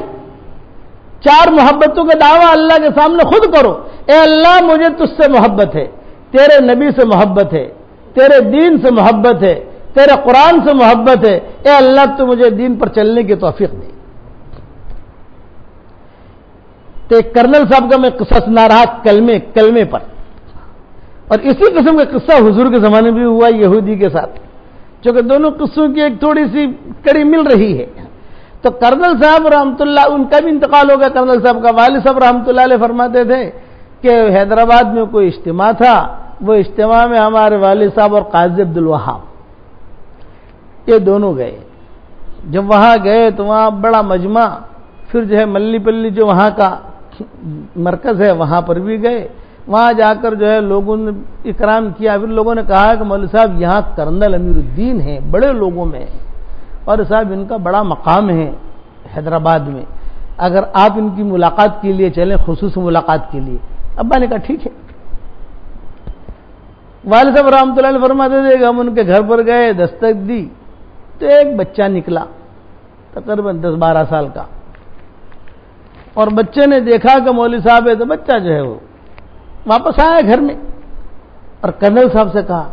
4 محبتوں کا دعویٰ اللہ کے سامنے خود کرو. اے اللہ مجھے تجھ سے محبت ہے, تیرے نبی سے محبت ہے, تیرے دین سے محبت ہے, تیرے قرآن سے محبت ہے. اے اللہ تو مجھے دین پر چلنے کی توفیق دے. تو ایک کرنل صاحب کا میں قصہ سنا رہا کلمے پر, اور اسی قسم کا قصہ حضور کے زمانے میں ہوا یہودی کے ساتھ, چونکہ دونوں قصوں کی ایک تھوڑی سی کڑی مل رہی ہے. تو کرنل صاحب رحمۃ اللہ, ان کا بھی انتقال ہو گیا کرنل صاحب کا. والد صاحب رحمۃ اللہ علیہ فرماتے تھے کہ حیدرآباد میں کوئی اجتماع تھا, وہ اجتماع میں ہمارے والد صاحب اور قاضی عبدالوہاب یہ دونوں گئے. جب وہاں گئے تو وہاں بڑا مجمع, پھر جو ہے ملی پلی جو وہاں کا مرکز ہے وہاں پر بھی گئے. وہاں جا کر جو ہے لوگوں نے اکرام کیا. پھر لوگوں نے کہا کہ مولوی صاحب یہاں کرنل امیر الدین ہیں, بڑے لوگوں میں ہیں, اور صاحب ان کا بڑا مقام ہے حیدرآباد میں, اگر آپ ان کی ملاقات کے لیے چلیں, خصوصی ملاقات کے لیے. ابا نے کہا ٹھیک ہے. والد صاحب رحمۃ اللہ علیہ فرماتے تھے کہ ہم ان کے گھر پر گئے, دستک دی تو ایک بچہ نکلا تقریباً 10-12 سال کا, اور بچے نے دیکھا کہ مولوی صاحب ہے, تو بچہ جو ہے وہ واپس آیا گھر میں, اور کرنل صاحب سے کہا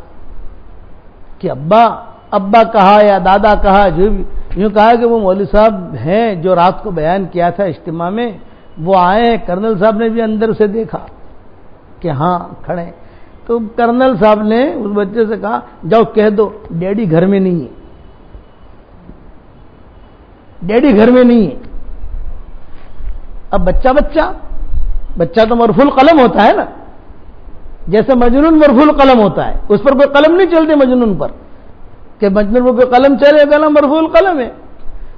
کہ ابا کہا یا دادا کہا, جو بھی یوں کہا کہ وہ مولوی صاحب ہیں جو رات کو بیان کیا تھا اجتماع میں, وہ آئے ہیں. کرنل صاحب نے بھی اندر سے دیکھا کہ ہاں کھڑے. تو کرنل صاحب نے اس بچے سے کہا جاؤ کہہ دو ڈیڈی گھر میں نہیں ہے, ڈیڈی گھر میں نہیں ہے. اب بچہ تو مرفوع القلم ہوتا ہے نا, جیسے مجنون مرفوع القلم ہوتا ہے, اس پر کوئی قلم نہیں چلتی مجنون پر, کہ مجنون پر کوئی قلم چلے, قلم مرفوع القلم ہے.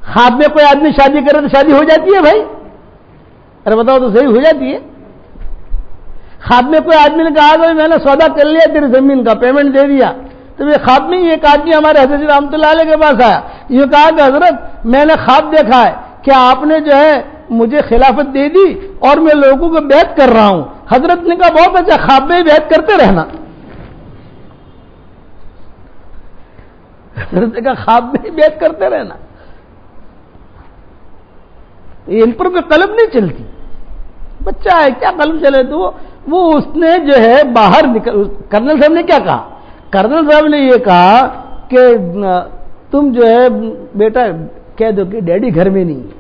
خواب میں کوئی آدمی شادی کرے تو شادی ہو جاتی ہے بھائی, ارے بتاؤ تو صحیح ہو جاتی ہے. خواب میں کوئی آدمی نے کہا کہ میں نے سودا کر لیا تیری زمین کا, پیمنٹ دے دیا, تو یہ خواب میں ایک آدمی ہمارے حضرت رحمۃ اللہ علیہ کے پاس آیا, یہ کہا کہ حضرت میں نے خواب دیکھا ہے کہ آپ نے جو ہے مجھے خلافت دے دی اور میں لوگوں کو بیعت کر رہا ہوں. حضرت نے کہا بہت اچھا, خواب میں بیعت کرتے رہنا. حضرت نے کہا خواب میں بیعت کرتے رہنا. ان پر کوئی قلم نہیں چلتی, بچہ ہے کیا قلم چلے. تو وہ اس نے جو ہے باہر نکل, کرنل صاحب نے کیا کہا, کرنل صاحب نے یہ کہا کہ تم جو ہے بیٹا کہہ دو کہ ڈیڈی گھر میں نہیں ہے.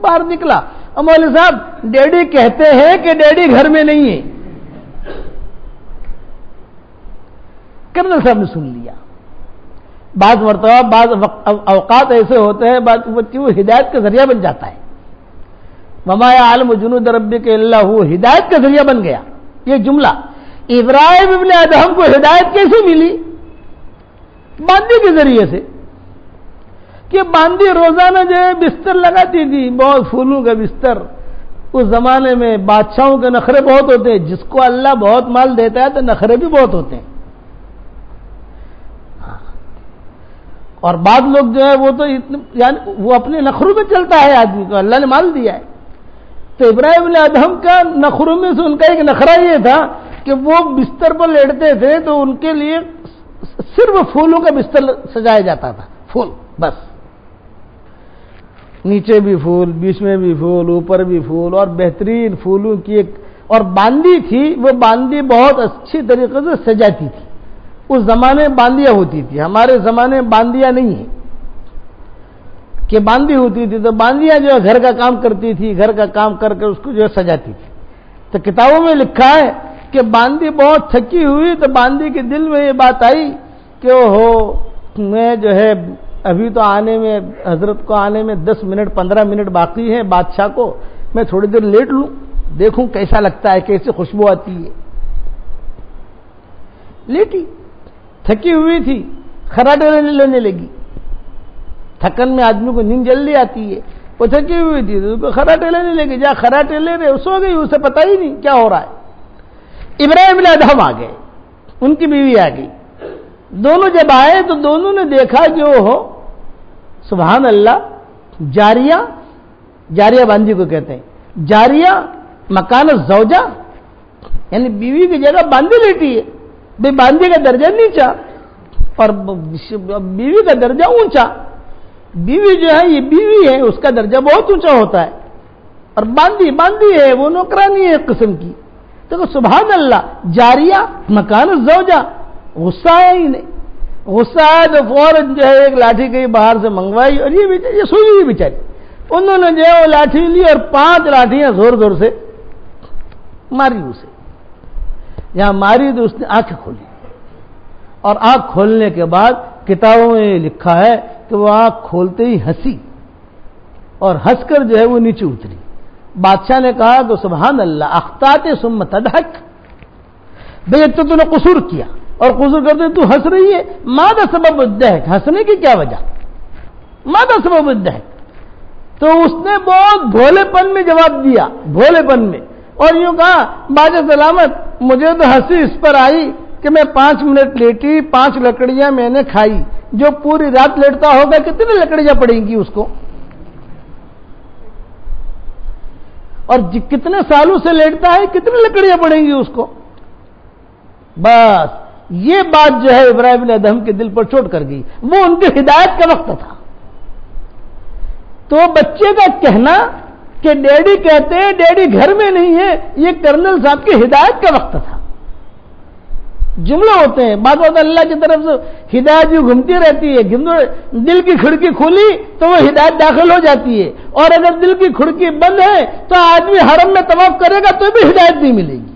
باہر نکلا, مولوی صاحب ڈیڈی کہتے ہیں کہ ڈیڈی گھر میں نہیں ہے. کرنل صاحب نے سن لیا. بعض مرتبہ بعض اوقات ایسے ہوتے ہیں بعض بچے وہ ہدایت کا ذریعہ بن جاتا ہے. وما یعلم جنود ربک الا هو, ہدایت کا ذریعہ بن گیا. یہ جملہ ابراہیم ابن ادہم کو ہدایت کیسے ملی؟ باندی کے ذریعے سے, کہ باندی روزانہ جو ہے بستر لگاتی تھی, بہت پھولوں کا بستر. اس زمانے میں بادشاہوں کے نخرے بہت ہوتے ہیں, جس کو اللہ بہت مال دیتا ہے تو نخرے بھی بہت ہوتے ہیں. اور بعض لوگ جو ہے وہ تو یعنی وہ اپنے نخروں میں چلتا ہے آدمی کو, اللہ نے مال دیا ہے. تو ابراہیم بن ادہم کا نخروں میں سے ان کا ایک نخرہ یہ تھا کہ وہ بستر پر لیٹتے تھے تو ان کے لیے صرف پھولوں کا بستر سجایا جاتا تھا, پھول بس, نیچے بھی پھول, بیچ میں بھی پھول, اوپر بھی پھول, اور بہترین پھولوں کی ایک اور باندی تھی. وہ باندی بہت اچھی طریقے سے سجاتی تھی. اس زمانے میں باندیاں ہوتی تھی, ہمارے زمانے میں باندیاں نہیں ہیں کہ باندی ہوتی تھی. تو باندیاں جو ہے گھر کا کام کرتی تھی, گھر کا کام کر کے اس کو جو ہے سجاتی تھی. تو کتابوں میں لکھا ہے کہ باندی بہت تھکی ہوئی تو باندی کے دل میں یہ بات آئی کہ ہو میں جو ہے ابھی تو آنے میں حضرت کو آنے میں 10 منٹ 15 منٹ باقی ہے, بادشاہ کو میں تھوڑی دیر لیٹ لوں, دیکھوں کیسا لگتا ہے, کیسے خوشبو آتی ہے. لیٹی, تھکی ہوئی تھی, خراٹے لینے لگی. تھکن میں آدمی کو نیند جلدی آتی ہے, وہ تھکی ہوئی تھی تو خراٹے لینے لگی. جہاں خراٹے لے رہے سو گئی, اسے پتہ ہی نہیں کیا ہو رہا ہے. ابراہیم بن ادہم آ گئے, ان کی بیوی آ گئی. دونوں جب آئے تو دونوں نے دیکھا کہ وہ ہو سبحان اللہ, جاریہ باندی کو کہتے ہیں, جاریہ مکان الزوجہ, یعنی بیوی کی جگہ باندی لیٹی ہے. بے باندی کا درجہ نیچا اور بیوی کا درجہ اونچا. بیوی جو ہے یہ بیوی ہے, اس کا درجہ بہت اونچا ہوتا ہے, اور باندی ہے وہ نوکرانی ہے ایک قسم کی. تو سبحان اللہ, جاریہ مکان الزوجہ. غصہ آیا ہی نہیں, غصہ آیا تو فوراً جو ہے ایک لاٹھی کہیں باہر سے منگوائی, اور یہ سوئی ہوئی بیچاری. انہوں نے جو ہے وہ لاٹھی لی اور 5 لاٹھیاں زور زور سے ماری اسے. جہاں ماری تو اس نے آنکھیں کھولی, اور آنکھ کھولنے کے بعد کتابوں میں یہ لکھا ہے کہ وہ آنکھ کھولتے ہی ہنسی, اور ہنس کر جو ہے وہ نیچے اتری. بادشاہ نے کہا کہ سبحان اللہ, اخطات ثم تضحک, بھئی تو نے قصور کیا اور قصور کرتے تو ہنس رہی ہے. ماذا سبب الضحک, ہنسنے کی کیا وجہ, ماذا سبب الضحک, تو اس نے بہت بھولے پن میں جواب دیا، بھولے پن میں، اور یوں کہا باجا سلامت مجھے تو ہنسی اس پر آئی کہ میں 5 منٹ لیٹی، 5 لکڑیاں میں نے کھائی، جو پوری رات لیٹتا ہوگا کتنی لکڑیاں پڑیں گی اس کو، اور کتنے سالوں سے لیٹتا ہے کتنی لکڑیاں پڑیں گی اس کو۔ بس یہ بات جو ہے ابراہیم بن ادہم کے دل پر چوٹ کر گئی، وہ ان کی ہدایت کا وقت تھا۔ تو بچے کا کہنا کہ ڈیڈی کہتے ہیں ڈیڈی گھر میں نہیں ہے، یہ کرنل صاحب کی ہدایت کا وقت تھا۔ جملے ہوتے ہیں بعض وقت اللہ کی طرف سے ہدایت جو گھومتی رہتی ہے، دل کی کھڑکی کھولی تو وہ ہدایت داخل ہو جاتی ہے، اور اگر دل کی کھڑکی بند ہے تو آدمی حرم میں طواف کرے گا تو بھی ہدایت نہیں ملے گی،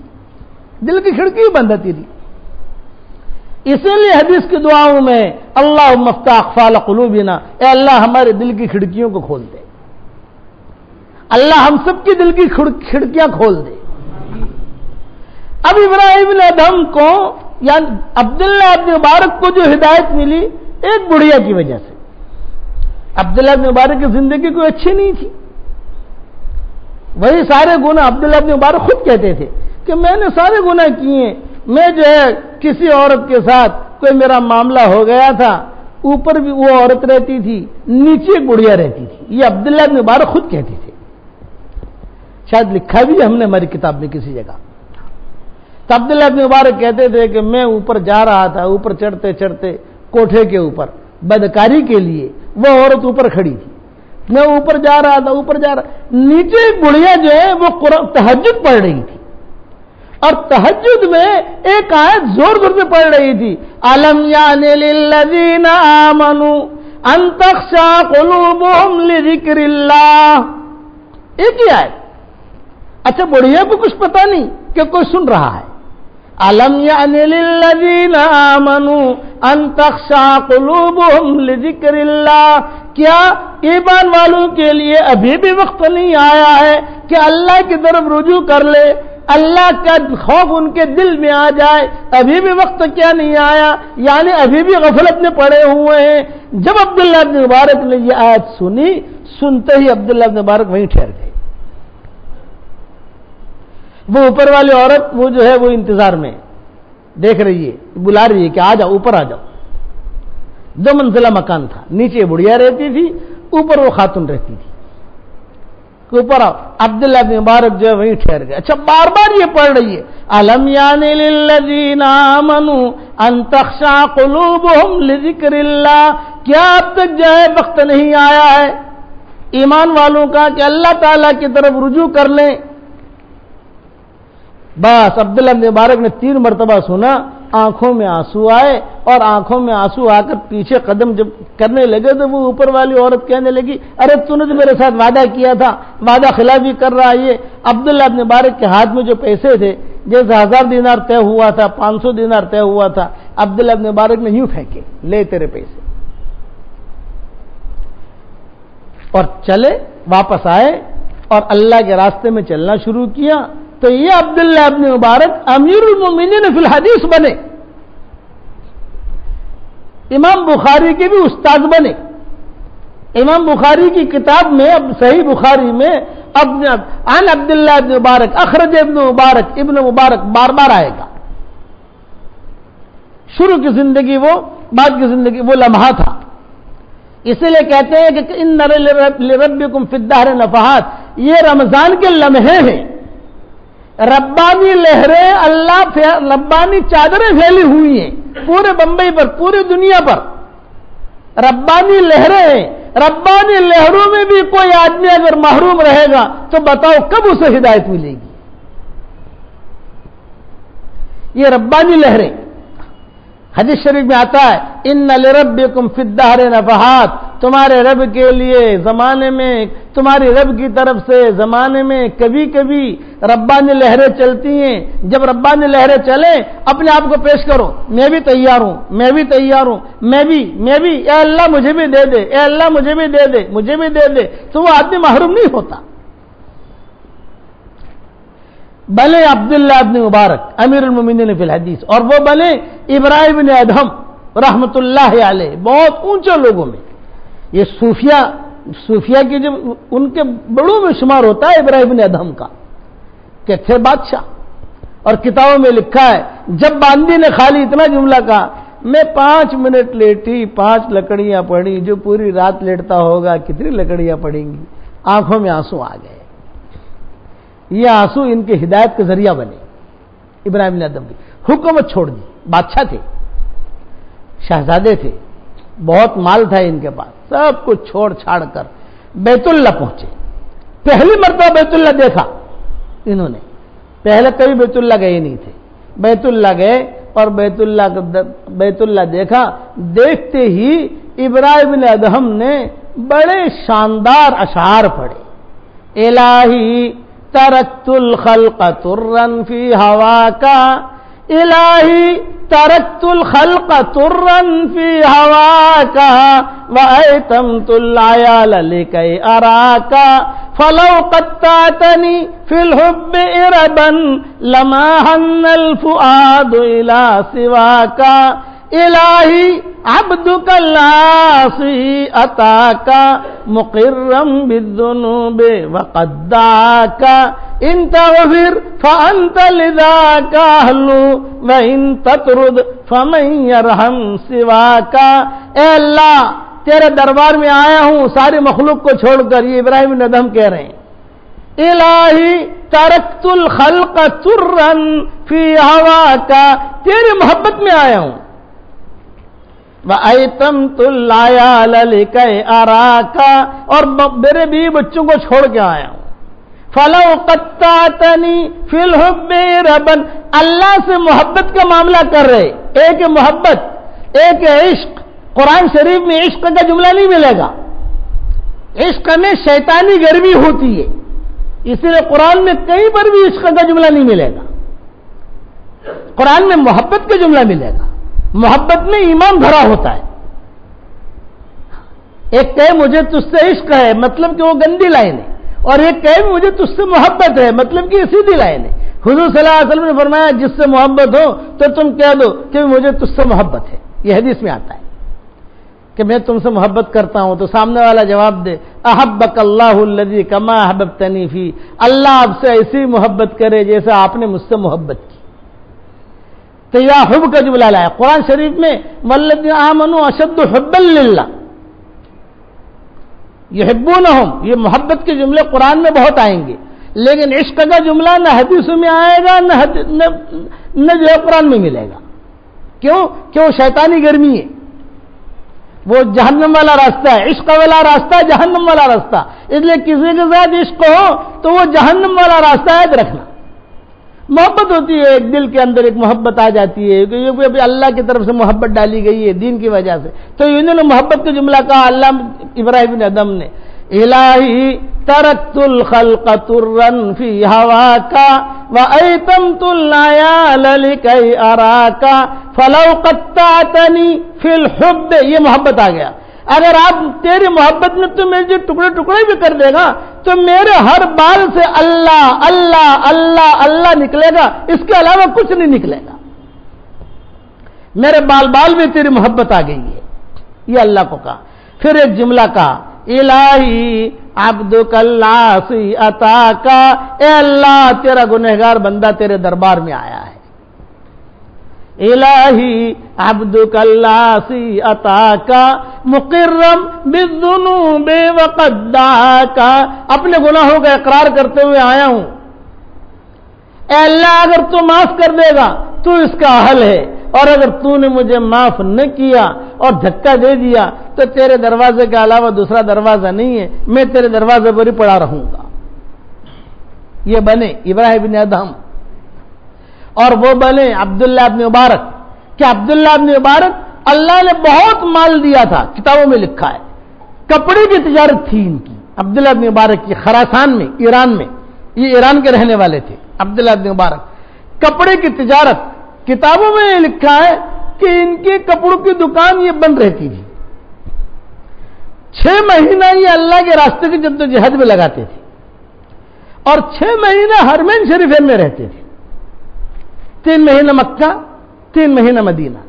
دل کی کھڑکی بند ہے تیری۔ اسی لیے حدیث کی دعاؤں میں اللہم افتح اقفال قلوبنا، اے اللہ ہمارے دل کی کھڑکیوں کو کھول دے، اللہ ہم سب کی دل کی کھڑکیاں کھول دے۔ اب ابراہیم بن ادہم کو یعنی عبداللہ بن مبارک کو جو ہدایت ملی ایک بڑھیا کی وجہ سے۔ عبداللہ بن مبارک کی زندگی کوئی اچھی نہیں تھی، وہی سارے گناہ عبداللہ بن مبارک خود کہتے تھے کہ میں نے سارے گناہ کیے، میں جو ہے کسی عورت کے ساتھ کوئی میرا معاملہ ہو گیا تھا، اوپر بھی وہ عورت رہتی تھی نیچے ایک بڑھیا رہتی تھی، یہ عبداللہ بن مبارک خود کہتے تھے، شاید لکھا بھی ہم نے ہماری کتاب میں کسی جگہ۔ تو عبداللہ بن مبارک کہتے تھے کہ میں اوپر جا رہا تھا، اوپر چڑھتے چڑھتے کوٹھے کے اوپر بدکاری کے لیے وہ عورت اوپر کھڑی تھی، میں اوپر جا رہا تھا، اوپر جا رہا، نیچے ایک بڑھیا جو ہے وہ تہجد پڑھ رہی تھی، اور تہجد میں ایک آیت زور زور سے پڑھ رہی تھی، الم یعن للذین آمنوا ان تخشع قلوبهم لذکر اللہ، ایک ہی آیت۔ اچھا بڑھیا کو کچھ پتا نہیں کہ کوئی سن رہا ہے، الم یعن للذین آمنوا ان تخشع قلوبهم لذکر اللہ، کیا ایمان والوں کے لیے ابھی بھی وقت نہیں آیا ہے کہ اللہ کی طرف رجوع کر لے، اللہ کا خوف ان کے دل میں آ جائے، ابھی بھی وقت کیا نہیں آیا، یعنی ابھی بھی غفلت میں پڑے ہوئے ہیں۔ جب عبداللہ بن مبارک نے یہ آیت سنی، سنتے ہی عبداللہ بن مبارک وہیں ٹھہر گئے۔ وہ اوپر والی عورت وہ جو ہے وہ انتظار میں دیکھ رہی ہے، بلا رہی ہے کہ آ جاؤ اوپر آ جاؤ۔ 2 منزلہ مکان تھا، نیچے بڑھیا رہتی تھی، اوپر وہ خاتون رہتی تھی، اوپر آؤ۔ عبداللہ بن مبارک جو ہے وہیں ٹھہر گئے۔ اچھا بار بار یہ پڑھ رہی ہے، الم یعن للذین آمنوا ان تخشع قلوبهم لذکر اللہ، کیا اب تک جو ہے وقت نہیں آیا ہے ایمان والوں کا کہ اللہ تعالیٰ کی طرف رجوع کر لیں۔ بس عبداللہ بن مبارک نے 3 مرتبہ سنا، آنکھوں میں آنسو آئے، اور آنکھوں میں آنسو آ کر پیچھے قدم جب کرنے لگے تو وہ اوپر والی عورت کہنے لگی، ارے تو نے تو میرے ساتھ وعدہ کیا تھا، وعدہ خلافی کر رہا ہے۔ عبداللہ بن مبارک کے ہاتھ میں جو پیسے تھے، جیسے 1000 دینار طے ہوا تھا، 500 دینار طے ہوا تھا، عبداللہ بن مبارک نے یوں پھینکے، لے تیرے پیسے، اور چلے واپس آئے اور اللہ کے راستے میں چلنا شروع کیا۔ تو یہ عبداللہ بن مبارک امیر المومنین فی الحدیث بنے، امام بخاری کے بھی استاد بنے۔ امام بخاری کی کتاب میں اب صحیح بخاری میں عن عبداللہ بن مبارک اخرج ابن مبارک ابن مبارک بار بار آئے گا۔ شروع کی زندگی وہ، بعد کی زندگی وہ لمحہ تھا، اسی لیے کہتے ہیں کہ ان لربکم فی الدہر نفحات، یہ رمضان کے لمحے ہیں، ربانی لہریں، اللہ ربانی چادریں پھیلی ہوئی ہیں پورے بمبئی پر، پوری دنیا پر ربانی لہریں ہیں۔ ربانی لہروں میں بھی کوئی آدمی اگر محروم رہے گا تو بتاؤ کب اسے ہدایت ملے گی؟ یہ ربانی لہریں، حدیث شریف میں آتا ہے ان لربکم فی الدہر نفحات، تمہارے رب کے لیے زمانے میں، تمہاری رب کی طرف سے زمانے میں کبھی کبھی ربانی لہریں چلتی ہیں۔ جب ربانی لہریں چلیں اپنے آپ کو پیش کرو، میں بھی تیار ہوں، میں بھی تیار ہوں، میں بھی، اے اللہ مجھے بھی دے دے، اے اللہ مجھے بھی دے دے، مجھے بھی دے دے، تو وہ آدمی محروم نہیں ہوتا۔ بنے عبداللہ بن مبارک امیر المومنین فی الحدیث، اور وہ بنے ابراہیم بن ادہم رحمت اللہ علیہ، بہت اونچے لوگوں میں۔ یہ صوفیہ صوفیہ کی جو ان کے بڑوں میں شمار ہوتا ہے ابراہیم بن ادہم کا، کہ تھے بادشاہ، اور کتابوں میں لکھا ہے جب باندی نے خالی اتنا جملہ کہا، میں 5 منٹ لیٹی 5 لکڑیاں پڑھی، جو پوری رات لیٹتا ہوگا کتنی لکڑیاں پڑیں گی، آنکھوں میں آنسو آ گئے۔ یہ آنسو ان کے ہدایت کے ذریعہ بنے۔ ابراہیم بن ادہم کی حکومت چھوڑ دی، بادشاہ تھے، شہزادے تھے، بہت مال تھا ان کے پاس، سب کچھ چھوڑ چھاڑ کر بیت اللہ پہنچے۔ پہلی مرتبہ بیت اللہ دیکھا انہوں نے، پہلے کبھی بیت اللہ گئے نہیں تھے، بیت اللہ گئے اور بیت اللہ دیکھا۔ دیکھتے ہی ابراہیم بن ادہم نے بڑے شاندار اشعار پڑھے، الہی ترکت الخلق ترا فی ہواکا، الہی ترکت الخلق ترا فی ہواکا وایتمت العیال لکی اراکا فلو قطعتنی فی الحب اربا لما حن الفؤاد الی سواکا، الہی عبدک العاصی اتاکا مقرا بالذنوب وقد دعاک ان تغفر فانت لذاک اہل وان تطرد فمن یرحم سواک۔ اے اللہ تیرے دربار میں آیا ہوں ساری مخلوق کو چھوڑ کر، یہ ابراہیم بن ادہم کہہ رہے ہیں، الہی ترکت الخلق ترا فی ہواک، تیری محبت میں آیا ہوں، وَأَيْتَمْتُ الْعَيَالَ لِكَيْ أَرَاكَ، اور میرے بیوی بچوں کو چھوڑ کے آیا ہوں، فَلَوْ قَطَّعْتَنِي فِي الْحُبِّ رَبًّا، اللہ سے محبت کا معاملہ کر رہے، ایک محبت ایک عشق۔ قرآن شریف میں عشق کا جملہ نہیں ملے گا، عشق میں شیطانی گرمی ہوتی ہے، اس لیے قرآن میں کہیں پر بھی عشق کا جملہ نہیں ملے گا، قرآن میں محبت کا جملہ ملے گا۔ محبت میں ایمان بھرا ہوتا ہے۔ ایک کہے مجھے تجھ سے عشق ہے، مطلب کہ وہ گندی لائن ہے، اور ایک کہے مجھے تجھ سے محبت ہے، مطلب کہ سیدھی لائن ہے۔ حضور صلی اللہ علیہ وسلم نے فرمایا جس سے محبت ہو تو تم کہہ دو کہ مجھے تجھ سے محبت ہے، یہ حدیث میں آتا ہے کہ میں تم سے محبت کرتا ہوں، تو سامنے والا جواب دے احبک اللہ الذی کما احببتنی فی، اللہ آپ سے ایسی محبت کرے جیسے آپ نے مجھ سے محبت کی۔ تو یہ حب کا جملہ لایا قرآن شریف میں، والذین آمنوا اشد حبا للہ یحبونہم، یہ محبت کے جملے قرآن میں بہت آئیں گے، لیکن عشق کا جملہ نہ حدیثوں میں آئے گا نہ جو ہے قرآن میں ملے گا۔ کیوں کہ وہ شیطانی گرمی ہے، وہ جہنم والا راستہ ہے، عشق والا راستہ جہنم والا راستہ، اس لیے کسی کے ساتھ عشق ہو تو وہ جہنم والا راستہ یاد رکھنا۔ محبت ہوتی ہے، ایک دل کے اندر ایک محبت آ جاتی ہے کہ یہ اللہ کی طرف سے محبت ڈالی گئی ہے دین کی وجہ سے، تو انہوں نے محبت کا جملہ کہا اللہ ابراہیم بن ادہم نے، الہی ترکت الخلق ترا فی ہواک وایتمت العیال لکی اراک فلو قطعتنی فی الحب، یہ محبت آ گیا۔ اگر آپ تیری محبت میں تو میرے جو ٹکڑے ٹکڑے بھی کر دے گا تو میرے ہر بال سے اللہ اللہ اللہ اللہ نکلے گا، اس کے علاوہ کچھ نہیں نکلے گا، میرے بال بال میں تیری محبت آ گئی ہے، یہ اللہ کو کہا۔ پھر ایک جملہ کہا الہی عبدک العاصی اتاک، اے اللہ تیرا گنہگار بندہ تیرے دربار میں آیا ہے، الہی عبدک العاصی اتاک مقرم بالذنوب وقد دعاک، اپنے گناہوں کا اقرار کرتے ہوئے آیا ہوں، اے اللہ اگر تو معاف کر دے گا تو اس کا حل ہے، اور اگر تو نے مجھے معاف نہ کیا اور دھکا دے دیا تو تیرے دروازے کے علاوہ دوسرا دروازہ نہیں ہے، میں تیرے دروازے پر ہی پڑا رہوں گا۔ یہ بنے ابراہیم بن ادہم، اور وہ بنے عبداللہ بن مبارک، کہ عبداللہ بن مبارک اللہ نے بہت مال دیا تھا، کتابوں میں لکھا ہے، کپڑے کی تجارت تھی ان کی، عبداللہ بن مبارک کی، خراسان میں، ایران میں، یہ ایران کے رہنے والے تھے عبداللہ بن مبارک، کپڑے کی تجارت، کتابوں میں لکھا ہے کہ ان کے کپڑوں کی دکان یہ بند رہتی تھی، 6 مہینہ یہ اللہ کے راستے کی جدوجہد میں لگاتے تھے، اور 6 مہینہ حرمین شریفین میں رہتے تھے، 3 مہینہ مکہ، 3 مہینہ مدینہ،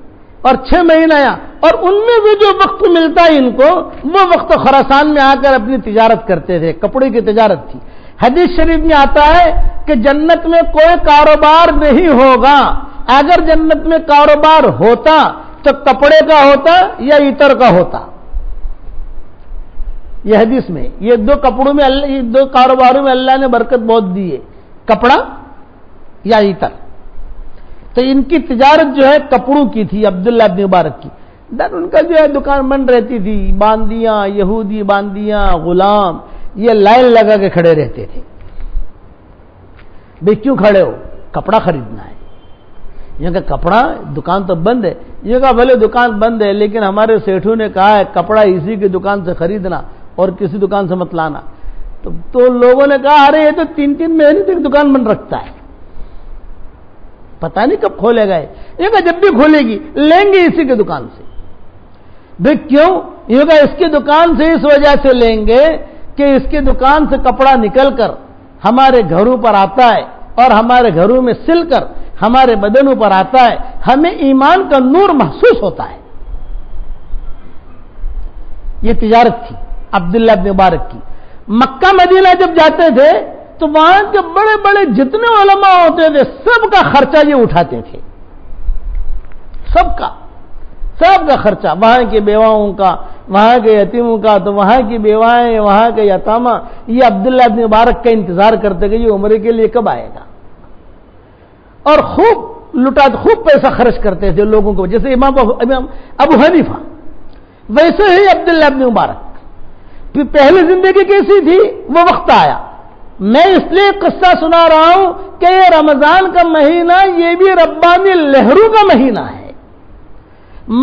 اور 6 مہینہ یہاں، اور ان میں بھی جو وقت ملتا ہے ان کو، وہ وقت خراسان میں آ کر اپنی تجارت کرتے تھے، کپڑے کی تجارت تھی۔ حدیث شریف میں آتا ہے کہ جنت میں کوئی کاروبار نہیں ہوگا، اگر جنت میں کاروبار ہوتا تو کپڑے کا ہوتا یا عطر کا ہوتا۔ یہ حدیث میں یہ دو کپڑوں میں یہ دو کاروباروں میں اللہ نے برکت بہت دی ہے، کپڑا یا عطر۔ تو ان کی تجارت جو ہے کپڑوں کی تھی، عبداللہ ابن مبارک کی۔ ان کا جو ہے دکان بند رہتی تھی، باندیاں، یہودی باندیاں، غلام یہ لائن لگا کے کھڑے رہتے تھے۔ بھئی کیوں کھڑے ہو؟ کپڑا خریدنا ہے۔ یہ کہ کپڑا دکان تو بند ہے، یہ کہا بھلے دکان بند ہے لیکن ہمارے سیٹھوں نے کہا ہے کپڑا اسی کی دکان سے خریدنا اور کسی دکان سے مت لانا۔ تو لوگوں نے کہا ارے یہ تو 3 مہینے تک دکان بند رکھتا ہے، پتہ نہیں کب کھولے گا۔ یہ کہا جب بھی کھولے گی لیں گے اسی کی دکان سے۔ بھئی کیوں؟ یہ کہا اس کی دکان سے اس وجہ سے لیں گے کہ اس کی دکان سے کپڑا نکل کر ہمارے گھروں پر آتا ہے اور ہمارے گھروں میں سل کر ہمارے بدنوں پر آتا ہے، ہمیں ایمان کا نور محسوس ہوتا ہے۔ یہ تجارت تھی عبداللہ ابن مبارک کی۔ مکہ مدینہ جب جاتے تھے تو وہاں کے بڑے بڑے جتنے علماء ہوتے تھے سب کا خرچہ یہ اٹھاتے تھے، سب کا خرچہ، وہاں کی بیواؤں کا، وہاں کے یتیموں کا، تو وہاں کی بیوائیں، وہاں کے یتامہ یہ عبداللہ ابن مبارک کا انتظار کرتے کہ یہ عمرے کے لیے کب آئے گا، اور خوب پیسہ خرچ کرتے تھے لوگوں کو، جیسے امام ابو حنیفہ ویسے ہی عبداللہ ابن مبارک۔ پہلی زندگی کیسی تھی وہ وقت آیا۔ میں اس لیے قصہ سنا رہا ہوں کہ یہ رمضان کا مہینہ یہ بھی ربانی لہروں کا مہینہ ہے،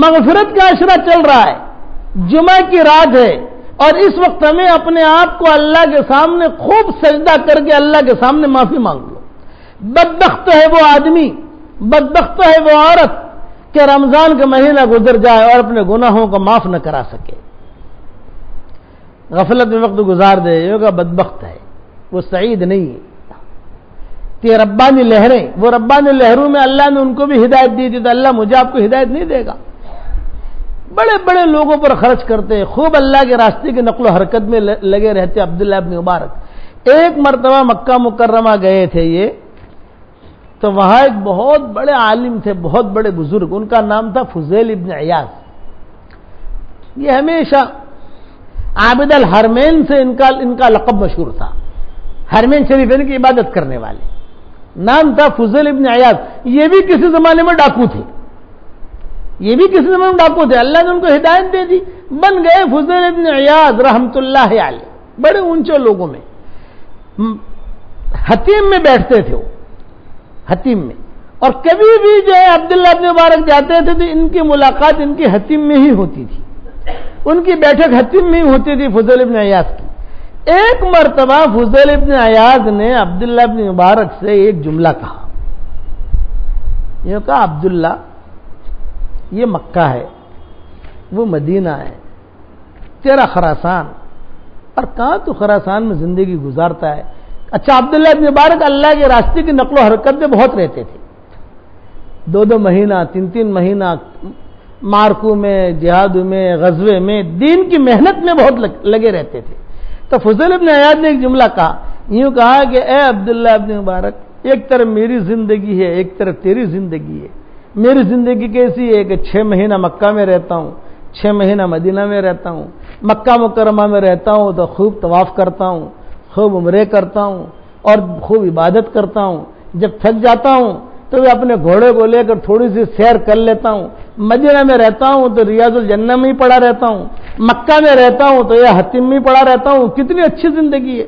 مغفرت کا عشرہ چل رہا ہے، جمعہ کی رات ہے، اور اس وقت ہمیں اپنے آپ کو اللہ کے سامنے خوب سجدہ کر کے اللہ کے سامنے معافی مانگ لو۔ بدبخت ہے وہ آدمی، بدبخت ہے وہ عورت کہ رمضان کا مہینہ گزر جائے اور اپنے گناہوں کو معاف نہ کرا سکے، غفلت میں وقت گزار دے، یہ کا بدبخت ہے، وہ سعید نہیں ہے۔ یہ ربانی لہریں، وہ ربانی لہروں میں اللہ نے ان کو بھی ہدایت دی تھی، تو اللہ مجھے آپ کو ہدایت نہیں دے گا؟ بڑے بڑے لوگوں پر خرچ کرتے، خوب اللہ کے راستے کی نقل و حرکت میں لگے رہتے عبداللہ ابن مبارک۔ ایک مرتبہ مکہ مکرمہ گئے تھے یہ، تو وہاں ایک بہت بڑے عالم تھے، بہت بڑے بزرگ، ان کا نام تھا فضیل ابن عیاض۔ یہ ہمیشہ عابد الحرمین سے ان کا لقب مشہور تھا، حرمین شریفین کی عبادت کرنے والے، نام تھا فضیل ابن عیاض۔ یہ بھی کسی زمانے میں ڈاکو تھے، اللہ نے ان کو ہدایت دے دی، بن گئے فضیل ابن عیاض رحمت اللہ علیہ، بڑے اونچے لوگوں میں۔ حتیم میں بیٹھتے تھے وہ، حتیم میں، اور کبھی بھی جو ہے عبداللہ ابن مبارک جاتے تھے تو ان کی ملاقات ان کی حتیم میں ہی ہوتی تھی، ان کی بیٹھک حتیم میں ہی ہوتی تھی فضیل ابن عیاض کی۔ ایک مرتبہ فضیل ابن عیاض نے عبداللہ ابن مبارک سے ایک جملہ کہا، یہ کہا عبداللہ یہ مکہ ہے، وہ مدینہ ہے، تیرا خراسان، اور کہاں تو خراسان میں زندگی گزارتا ہے؟ اچھا عبداللہ ابن مبارک اللہ کے راستے کی نقل و حرکت میں بہت رہتے تھے، 2 مہینہ 3 مہینہ مارکوں میں، جہادوں میں، غزوے میں، دین کی محنت میں بہت لگے رہتے تھے۔ تو فضیل ابن عیاض نے ایک جملہ کہا، یوں کہا کہ اے عبداللہ ابن مبارک، ایک طرف میری زندگی ہے، ایک طرف تیری زندگی ہے۔ میری زندگی کیسی ہے کہ 6 مہینہ مکہ میں رہتا ہوں، 6 مہینہ مدینہ میں رہتا ہوں، مکہ مکرمہ میں رہتا ہوں تو خوب طواف کرتا ہوں، خوب عمرے کرتا ہوں اور خوب عبادت کرتا ہوں، جب تھک جاتا ہوں تو میں اپنے گھوڑے کو لے کر تھوڑی سی سیر کر لیتا ہوں، مدینہ میں رہتا ہوں تو ریاض الجنہ میں ہی پڑا رہتا ہوں، مکہ میں رہتا ہوں تو یہ حتیم میں ہی پڑا رہتا ہوں، کتنی اچھی زندگی ہے،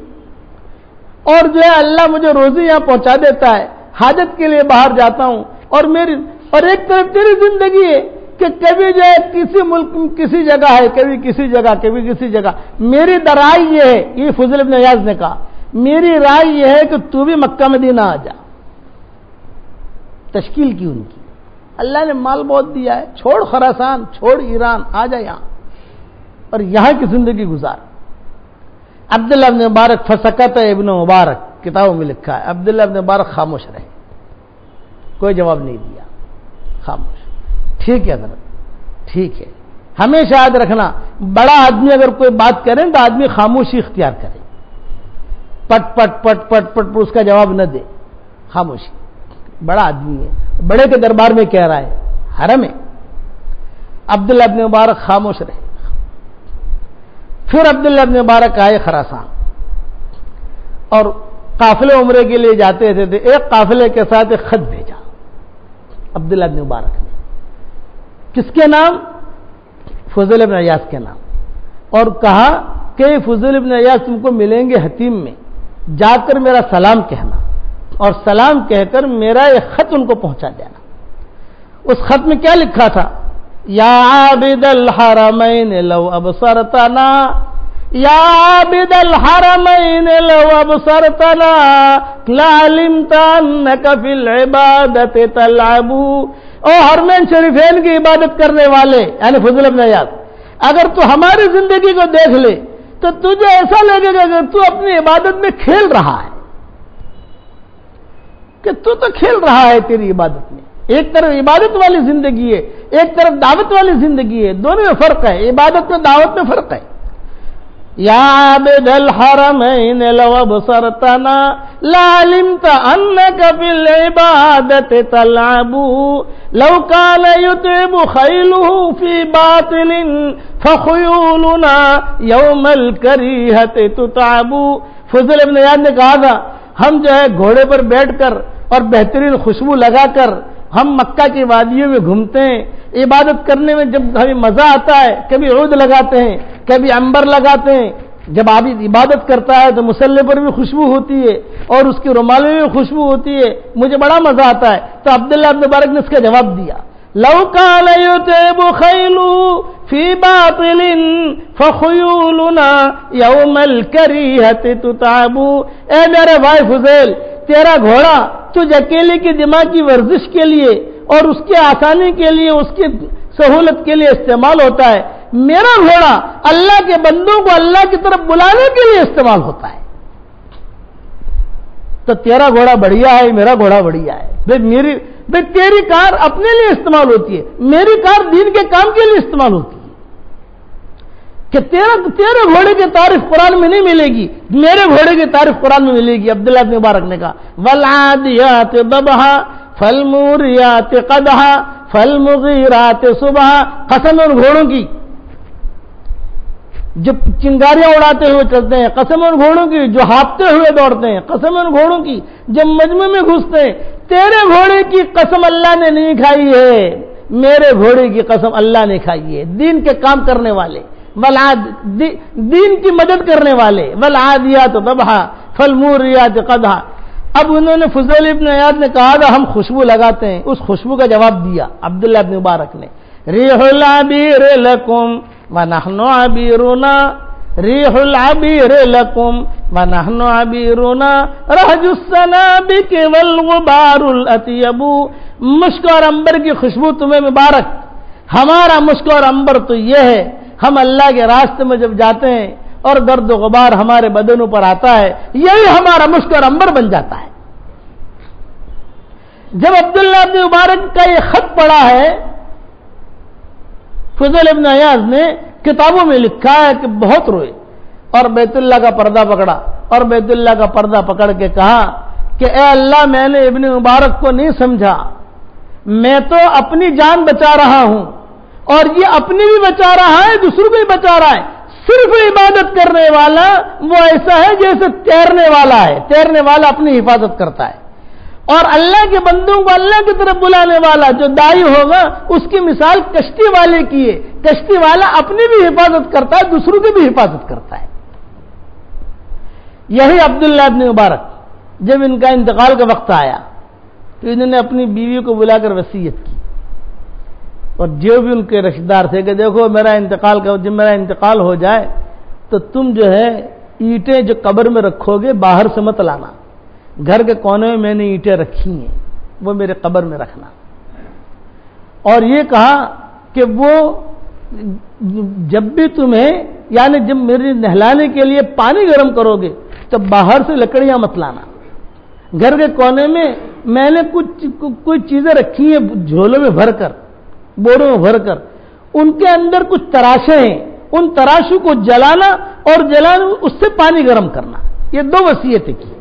اور جو ہے اللہ مجھے روزی یہاں پہنچا دیتا ہے، حاجت کے لیے باہر جاتا ہوں، اور ایک طرف تیری زندگی ہے کہ کبھی جو ہے کسی ملک کسی جگہ ہے، کبھی کسی جگہ۔ میری رائے یہ ہے، یہ فضیل ابن عیاض نے کہا، میری رائے یہ ہے کہ تو بھی مکہ مدینہ آ جا۔ تشکیل کی ان کی، اللہ نے مال بہت دیا ہے، چھوڑ خراسان، چھوڑ ایران، آ جا یہاں اور یہاں کی زندگی گزار۔ عبداللہ ابن مبارک فسکت ابن مبارک، کتابوں میں لکھا ہے عبداللہ ابن مبارک خاموش رہے، کوئی جواب نہیں دیا، خاموش۔ ٹھیک ہے حضرت، ٹھیک ہے، ہمیشہ یاد رکھنا، بڑا آدمی اگر کوئی بات کرے تو آدمی خاموشی اختیار کرے، پٹ پٹ پٹ پٹ پٹ اس کا جواب نہ دے، خاموشی. بڑا آدمی ہے، بڑے کے دربار میں کہہ رہا ہے، حرم ہے. عبداللہ ابن مبارک خاموش رہے. پھر عبداللہ ابن مبارک آئے خراسان اور قافلے عمرے کے لیے جاتے تھے. ایک قافلے کے ساتھ ایک خط بھیجا عبداللہ ابن مبارک نے. کس کے نام؟ فضیل ابن عیاض کے نام. اور کہا کہ فضیل ابن عیاض تم کو ملیں گے حتیم میں، جا کر میرا سلام کہنا، اور سلام کہہ کر میرا ایک خط ان کو پہنچا دینا. اس خط میں کیا لکھا تھا؟ یا عابد الحرمین لو ابصرتنا، یا عابد الحرمین لو ابصرتنا لعلمت انک فی العبادت تلعب. او حرمین شریفین کی عبادت کرنے والے یعنی فضیل ابن عیاض، اگر تو ہماری زندگی کو دیکھ لے تو تجھے ایسا لگے گا کہ تو اپنی عبادت میں کھیل رہا ہے، کہ تو کھیل رہا ہے تیری عبادت میں. ایک طرف عبادت والی زندگی ہے، ایک طرف دعوت والی زندگی ہے، دونوں میں فرق ہے، عبادت میں دعوت میں فرق ہے. یا عابد الحرمین لو ابصرتنا لعلمت انک فی العبادت تلعب لو کان یتعب خیلہ فی باطل فخیولنا یوم الکریہۃ تتعب. فضل ابن عیاض نے کہا تھا ہم جو ہے گھوڑے پر بیٹھ کر اور بہترین خوشبو لگا کر ہم مکہ کی وادیوں میں گھومتے ہیں، عبادت کرنے میں جب ہمیں مزہ آتا ہے، کبھی عود لگاتے ہیں، کبھی عنبر لگاتے ہیں. جب آپ عبادت کرتا ہے تو مصلی پر بھی خوشبو ہوتی ہے اور اس کی رومال میں بھی خوشبو ہوتی ہے، مجھے بڑا مزہ آتا ہے. تو عبداللہ ابن مبارک نے اس کا جواب دیا، لو کان یتعب خیلہ فی باطل فخیولنا یوم الکریہۃ تتعب. اے میرے بھائی فضیل، تیرا گھوڑا تجھ اکیلے کی دماغ کی ورزش کے لیے اور اس کی آسانی کے لیے، اس کی سہولت کے لیے استعمال ہوتا ہے، میرا گھوڑا اللہ کے بندوں کو اللہ کی طرف بلانے کے لیے استعمال ہوتا ہے. تو تیرا گھوڑا بڑھیا ہے، میرا گھوڑا بڑھیا ہے. بھئی تیری کار اپنے لیے استعمال ہوتی ہے، میری کار دین کے کام کے لیے استعمال ہوتی ہے. کہ تیرے گھوڑے کی تعریف قرآن میں نہیں ملے گی، میرے گھوڑے کی تعریف قرآن میں ملے گی. عبداللہ بن مبارک نے کہا والعادیات ضبحا فالموریات قدحا فالمغیرات صبحا. قسم ان گھوڑوں کی جو چنگاریاں اڑاتے ہوئے چلتے ہیں، قسم ان گھوڑوں کی جو ہانپتے ہوئے دوڑتے ہیں، قسم ان گھوڑوں کی جب مجمع میں گھستے ہیں. تیرے گھوڑے کی قسم اللہ نے نہیں کھائی ہے، میرے گھوڑے کی قسم اللہ نے کھائی ہے. دین کے کام کرنے والے، دین کی مدد کرنے والے. والعادیات ضبحا فالموریات قدحا. اب انہوں نے فضیل ابن عیاض نے کہا تھا ہم خوشبو لگاتے ہیں، اس خوشبو کا جواب دیا عبداللہ ابن مبارک نے، ریح العبیر لکم ونحن عبیرنا، ریح العبیر لکم ونحن عبیرنا، رہج السنابک والغبار الاطیب. مشک اور عنبر کی خوشبو تمہیں مبارک، ہمارا مشک اور عنبر تو یہ ہے، ہم اللہ کے راستے میں جب جاتے ہیں اور گرد و غبار ہمارے بدنوں پر آتا ہے، یہی ہمارا مشک اور عنبر بن جاتا ہے. جب عبداللہ ابن مبارک کا یہ خط پڑھا ہے، فضیل ابن عیاض نے کتابوں میں لکھا ہے کہ بہت روئے اور بیت اللہ کا پردہ پکڑا اور بیت اللہ کا پردہ پکڑ کے کہا کہ اے اللہ، میں نے ابن مبارک کو نہیں سمجھا، میں تو اپنی جان بچا رہا ہوں اور یہ اپنی بھی بچا رہا ہے، دوسروں کو بھی بچا رہا ہے. صرف عبادت کرنے والا وہ ایسا ہے جیسے تیرنے والا ہے، تیرنے والا اپنی حفاظت کرتا ہے، اور اللہ کے بندوں کو اللہ کی طرف بلانے والا جو داعی ہوگا اس کی مثال کشتی والے کی ہے. کشتی والا اپنی بھی حفاظت کرتا ہے، دوسروں کی بھی حفاظت کرتا ہے. یہی عبداللہ ابن مبارک جب ان کا انتقال کا وقت آیا تو انہوں نے اپنی بیوی کو بلا کر وصیت کی، اور جو بھی ان کے رشتہ دار تھے کہ دیکھو جب میرا انتقال ہو جائے تو تم جو ہے اینٹیں جو قبر میں رکھو گے باہر سے مت لانا، گھر کے کونے میں نے اینٹیں رکھی ہیں وہ میرے قبر میں رکھنا. اور یہ کہا کہ وہ جب بھی تمہیں یعنی جب میری نہلانے کے لیے پانی گرم کرو گے تو باہر سے لکڑیاں مت لانا، گھر کے کونے میں نے کوئی چیزیں رکھی ہیں جھولوں میں بھر کر، بوروں میں بھر کر، ان کے اندر کچھ تراشیں ہیں، ان تراشوں کو جلانا اور اس سے پانی گرم کرنا، یہ 2 وصیتیں کی۔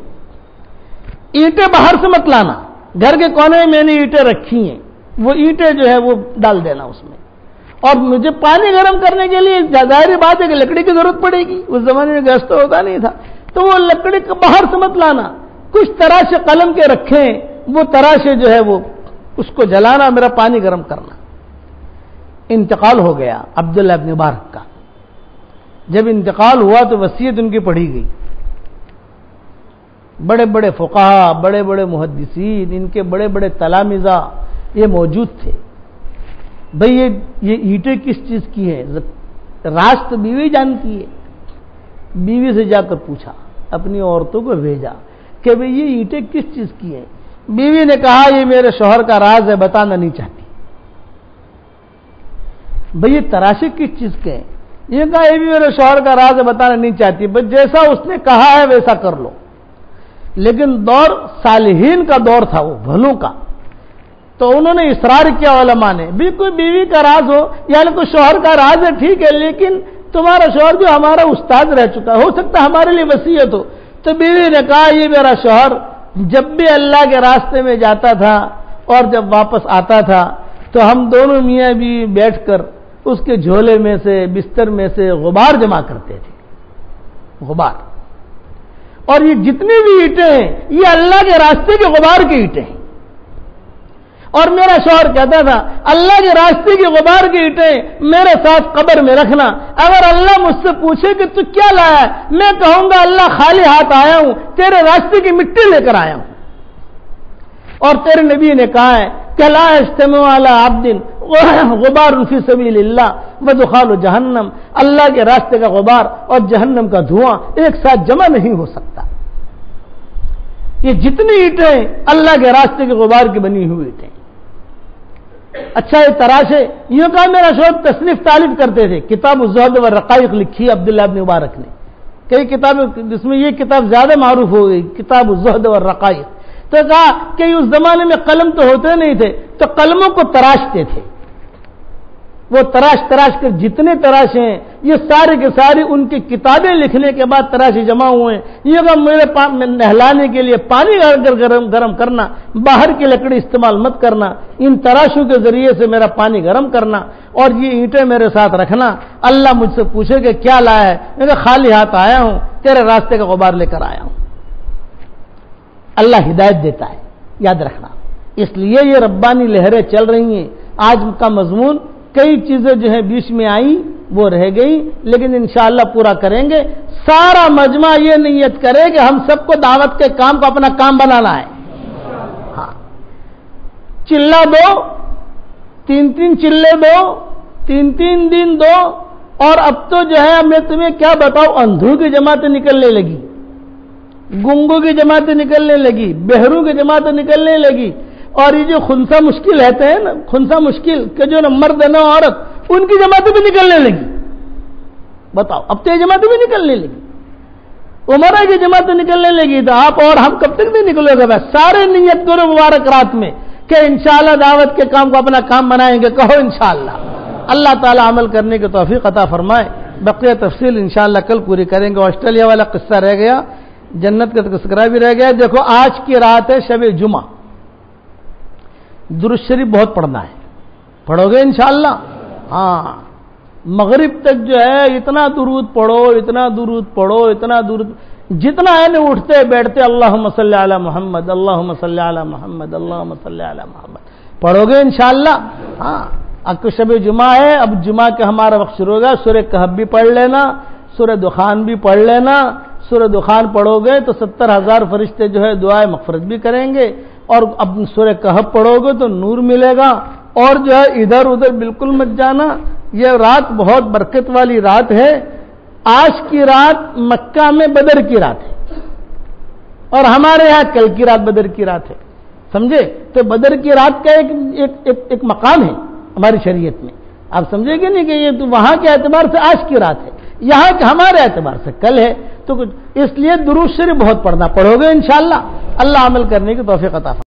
اینٹیں باہر سے مت لانا، گھر کے کونے میں نے اینٹیں رکھی ہیں، وہ اینٹیں جو ہے وہ ڈال دینا اس میں، اور مجھے پانی گرم کرنے کے لیے ظاہری بات ہے کہ لکڑی کی ضرورت پڑے گی، اس زمانے میں گیس تو ہوتا نہیں تھا، تو وہ لکڑی کو باہر سے مت لانا، کچھ تراشے قلم کے رکھیں، وہ تراشے جو ہے وہ اس کو جلانا، میرا پانی گرم کرنا۔ انتقال ہو گیا عبداللہ ابن مبارک کا، جب انتقال ہوا تو وصیت ان کی پڑھی گئی، بڑے بڑے فقہا، بڑے بڑے محدثین، ان کے بڑے بڑے تلامذہ یہ موجود تھے۔ بھئی یہ اینٹیں کس چیز کی ہے؟ راز تو بیوی جانتی ہے۔ بیوی سے جا کر پوچھا، اپنی عورتوں کو بھیجا کہ بھئی یہ اینٹیں کس چیز کی ہیں؟ بیوی نے کہا یہ میرے شوہر کا راز ہے، بتانا نہیں چاہتی۔ بھئی یہ تراشے کس چیز کے ہیں؟ یہ کہا یہ بھی میرے شوہر کا راز ہے، بتانا نہیں چاہتی، بس جیسا اس نے کہا ہے ویسا کر لو۔ لیکن دور صالحین کا دور تھا، وہ بھلوں کا، تو انہوں نے اصرار کیا علماء نے، بھی کوئی بیوی کا راز ہو یا کوئی شوہر کا راز ہے ٹھیک ہے، لیکن تمہارا شوہر جو ہمارا استاد رہ چکا ہے، ہو سکتا ہے ہمارے لیے وصیت ہو۔ تو بیوی نے کہا یہ میرا شوہر جب بھی اللہ کے راستے میں جاتا تھا اور جب واپس آتا تھا تو ہم دونوں میاں بیوی بیٹھ کر اس کے جھولے میں سے، بستر میں سے غبار جمع کرتے تھے، غبار۔ اور یہ جتنی بھی اینٹیں ہیں یہ اللہ کے راستے کے غبار کی اینٹیں ہیں۔ اور میرا شوہر کہتا تھا اللہ کے راستے کی غبار کی اینٹیں میرے ساتھ قبر میں رکھنا، اگر اللہ مجھ سے پوچھے کہ تو کیا لایا ہے، میں کہوں گا اللہ خالی ہاتھ آیا ہوں، تیرے راستے کی مٹی لے کر آیا ہوں۔ اور تیرے نبی نے کہا ہے کہ لا یجتمع علی عبد غبار فی سبیل اللہ ودخال جہنم، اللہ کے راستے کا غبار اور جہنم کا دھواں ایک ساتھ جمع نہیں ہو سکتا۔ یہ جتنی اینٹیں اللہ کے راستے کے غبار کی بنی ہوئی تھیں۔ اچھا یہ تراشے، یوں کہا میرا شوہر تصنیف تعلیف کرتے تھے، کتاب الزہد والرقائق لکھی عبداللہ ابن مبارک نے، کئی کتابیں، جس میں یہ کتاب زیادہ معروف ہو گئی، کتاب الزہد والرقائق۔ تو کہا کہ اس زمانے میں قلم تو ہوتے نہیں تھے، تو قلموں کو تراشتے تھے، وہ تراش کر جتنے تراشے ہیں یہ سارے کے سارے ان کی کتابیں لکھنے کے بعد تراشے جمع ہوئے ہیں۔ یہ کہ میرے نہلانے کے لیے پانی گرم کرنا، باہر کی لکڑی استعمال مت کرنا، ان تراشوں کے ذریعے سے میرا پانی گرم کرنا، اور یہ اینٹیں میرے ساتھ رکھنا، اللہ مجھ سے پوچھے کہ کیا لایا ہے، میں کہ خالی ہاتھ آیا ہوں، تیرے راستے کا غبار لے کر آیا ہوں۔ اللہ ہدایت دیتا ہے، یاد رکھنا۔ اس لیے یہ ربانی لہریں چل رہی ہیں۔ آج کا مضمون کئی چیزیں جو ہیں بیچ میں آئیں وہ رہ گئی، لیکن انشاءاللہ پورا کریں گے۔ سارا مجمع یہ نیت کرے کہ ہم سب کو دعوت کے کام کو اپنا کام بنانا ہے۔ ہاں، چلہ دو، 3 چلے دو، 3 دن دو، اور اب تو جو ہے میں تمہیں کیا بتاؤں، اندھوں کی جماعتیں نکلنے لگی، گنگوں کی جماعتیں نکلنے لگی، بہروں کی جماعتیں نکلنے لگی، اور یہ جو خنسا مشکل رہتے ہیں نا، خنسا مشکل کہ جو نہ مرد نہ عورت، ان کی جماعتیں بھی نکلنے لگی۔ بتاؤ، اب تو یہ جماعتیں بھی نکلنے لگی، عمرہ کی جماعتیں نکلنے لگی، تو آپ اور ہم کب تک نہیں نکلے گا؟ سارے نیت کرو مبارک رات میں کہ انشاءاللہ دعوت کے کام کو اپنا کام بنائیں گے، کہو انشاءاللہ۔ اللہ تعالیٰ عمل کرنے کی توفیق عطا فرمائے۔ بقیہ تفصیل انشاءاللہ کل پوری کریں گے۔ آسٹریلیا والا قصہ رہ گیا، جنت کا تذکرہ بھی رہ گیا۔ دیکھو آج کی رات ہے شب جمعہ، درود شریف بہت پڑھنا ہے، پڑھو گے انشاءاللہ؟ ہاں، مغرب تک جو ہے اتنا درود پڑھو، اتنا درود پڑھو، اتنا درود، جتنا ہے نا اٹھتے بیٹھتے اللہم صلی علی محمد، اللہم صلی علی محمد، اللہم صلی علی محمد پڑھو گے انشاءاللہ۔ ہاں، اب تو شب جمعہ ہے، اب جمعہ کا ہمارا وقت شروع ہوگا۔ سورہ کہف بھی پڑھ لینا، سورہ دخان بھی پڑھ لینا۔ سورہ دخان پڑھو گے تو 70,000 فرشتے جو ہے دعائے مغفرت بھی کریں گے، اور اب سورہ کہف پڑھو گے تو نور ملے گا۔ اور جو ہے ادھر ادھر بالکل مت جانا، یہ رات بہت برکت والی رات ہے۔ آج کی رات مکہ میں بدر کی رات ہے، اور ہمارے یہاں کل کی رات بدر کی رات ہے، سمجھے؟ تو بدر کی رات کا ایک مقام ہے ہماری شریعت میں، آپ سمجھے گے نہیں کہ یہ تو وہاں کے اعتبار سے آج کی رات ہے، یہاں کے ہمارے اعتبار سے کل ہے، تو اس لیے درود شریف بہت پڑھنا، پڑھو گے انشاءاللہ۔ اللہ عمل کرنے کی توفیق عطا فرمائے۔